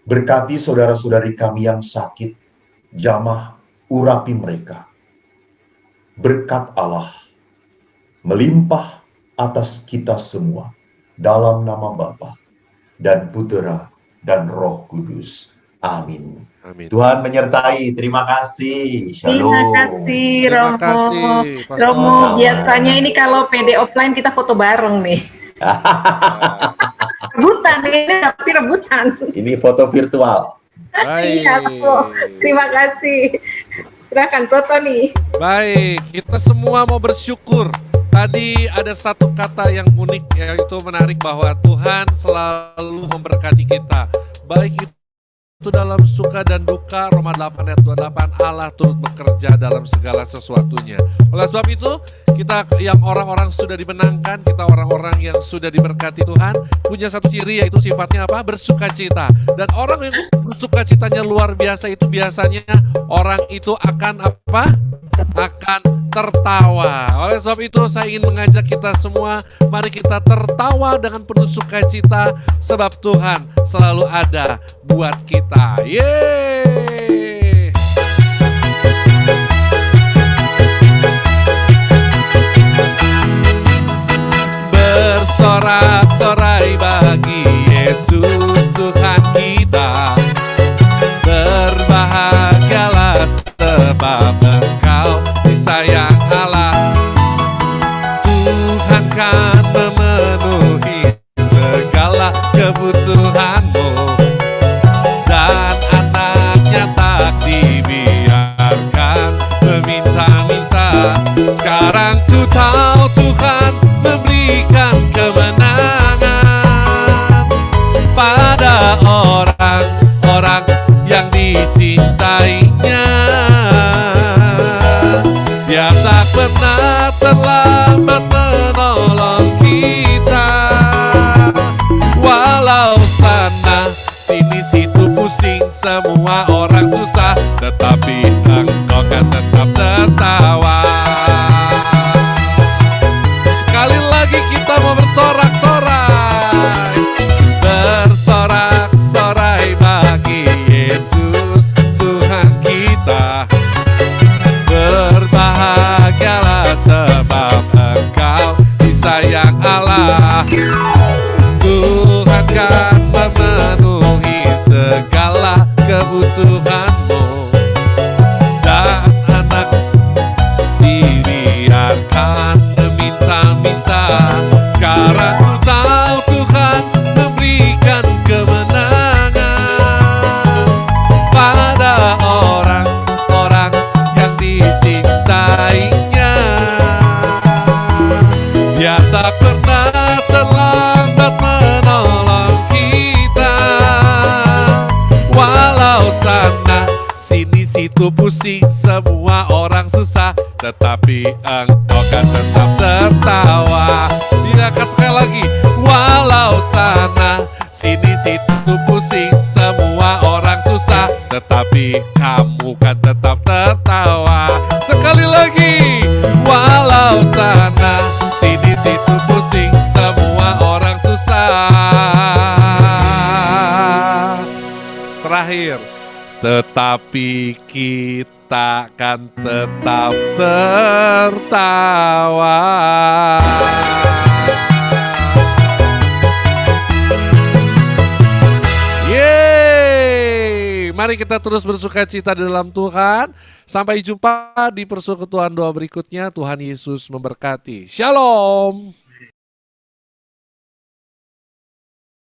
Berkati saudara-saudari kami yang sakit, jamah urapi mereka. Berkat Allah melimpah atas kita semua dalam nama Bapa dan Putera dan Roh Kudus. Amin. Amin. Tuhan menyertai. Terima kasih. Shalom. Terima kasih Romo. Terima kasih, Pastor. Romo, biasanya ini kalau PD offline kita foto bareng nih. Rebutan, ini pasti rebutan. Ini foto virtual. Baik. Iya, Bro. Terima kasih. Silakan foto nih. Baik, kita semua mau bersyukur. Tadi ada satu kata yang unik, yaitu menarik bahwa Tuhan selalu memberkati kita. Baik itu dalam suka dan duka. Roma 8 ayat 28, Allah turut bekerja dalam segala sesuatunya. Oleh sebab itu, kita yang orang-orang sudah dimenangkan, kita orang-orang yang sudah diberkati Tuhan, punya satu ciri, yaitu sifatnya apa? Bersukacita. Dan orang yang bersukacitanya luar biasa itu biasanya orang itu akan apa? Akan tertawa. Oleh sebab itu saya ingin mengajak kita semua, mari kita tertawa dengan penuh sukacita, sebab Tuhan selalu ada buat kita. Yeay! Bersorak-sorai bagi Yesus Tuhan kita. Berbahagialah sebab Engkau disayang Allah. Tuhan kan memenuhi segala kebutuhanmu, dan anaknya tak dibiarkan meminta-minta. Sekarang ku tahu Tuhan memberikan kemenangan pada orang-orang yang dicintainya. Dia tak pernah terlambat menolong kita. Walau sana sini situ pusing, semua orang susah, tetapi Engkau kan tetap tertawa. Sekali lagi kita mau bersorak-sorai. Bersorak-sorai bagi Yesus Tuhan kita. Berbahagialah sebab Engkau disayang Allah. akan memenuhi segala kebutuhanmu. Dan anak dibiarkan meminta-minta. Sekarang ku tahu Tuhan memberikan kemenangan pada orang-orang yang dicintainya. Dia tak pernah terlambat menolong kita, walau sana sini situ pusing, semua orang susah, tetapi engkau kan tetap tertawa. Bila katakan lagi, walau sana sini situ pusing, semua orang susah, tetapi kamu kan tetap tertawa. Sekali lagi, walau sana sini situ pusing, semua orang susah. Terakhir, tetapi kita kan tetap tertawa. Yeay, mari kita terus bersuka cita di dalam Tuhan. Sampai jumpa di persekutuan doa berikutnya. Tuhan Yesus memberkati. Shalom.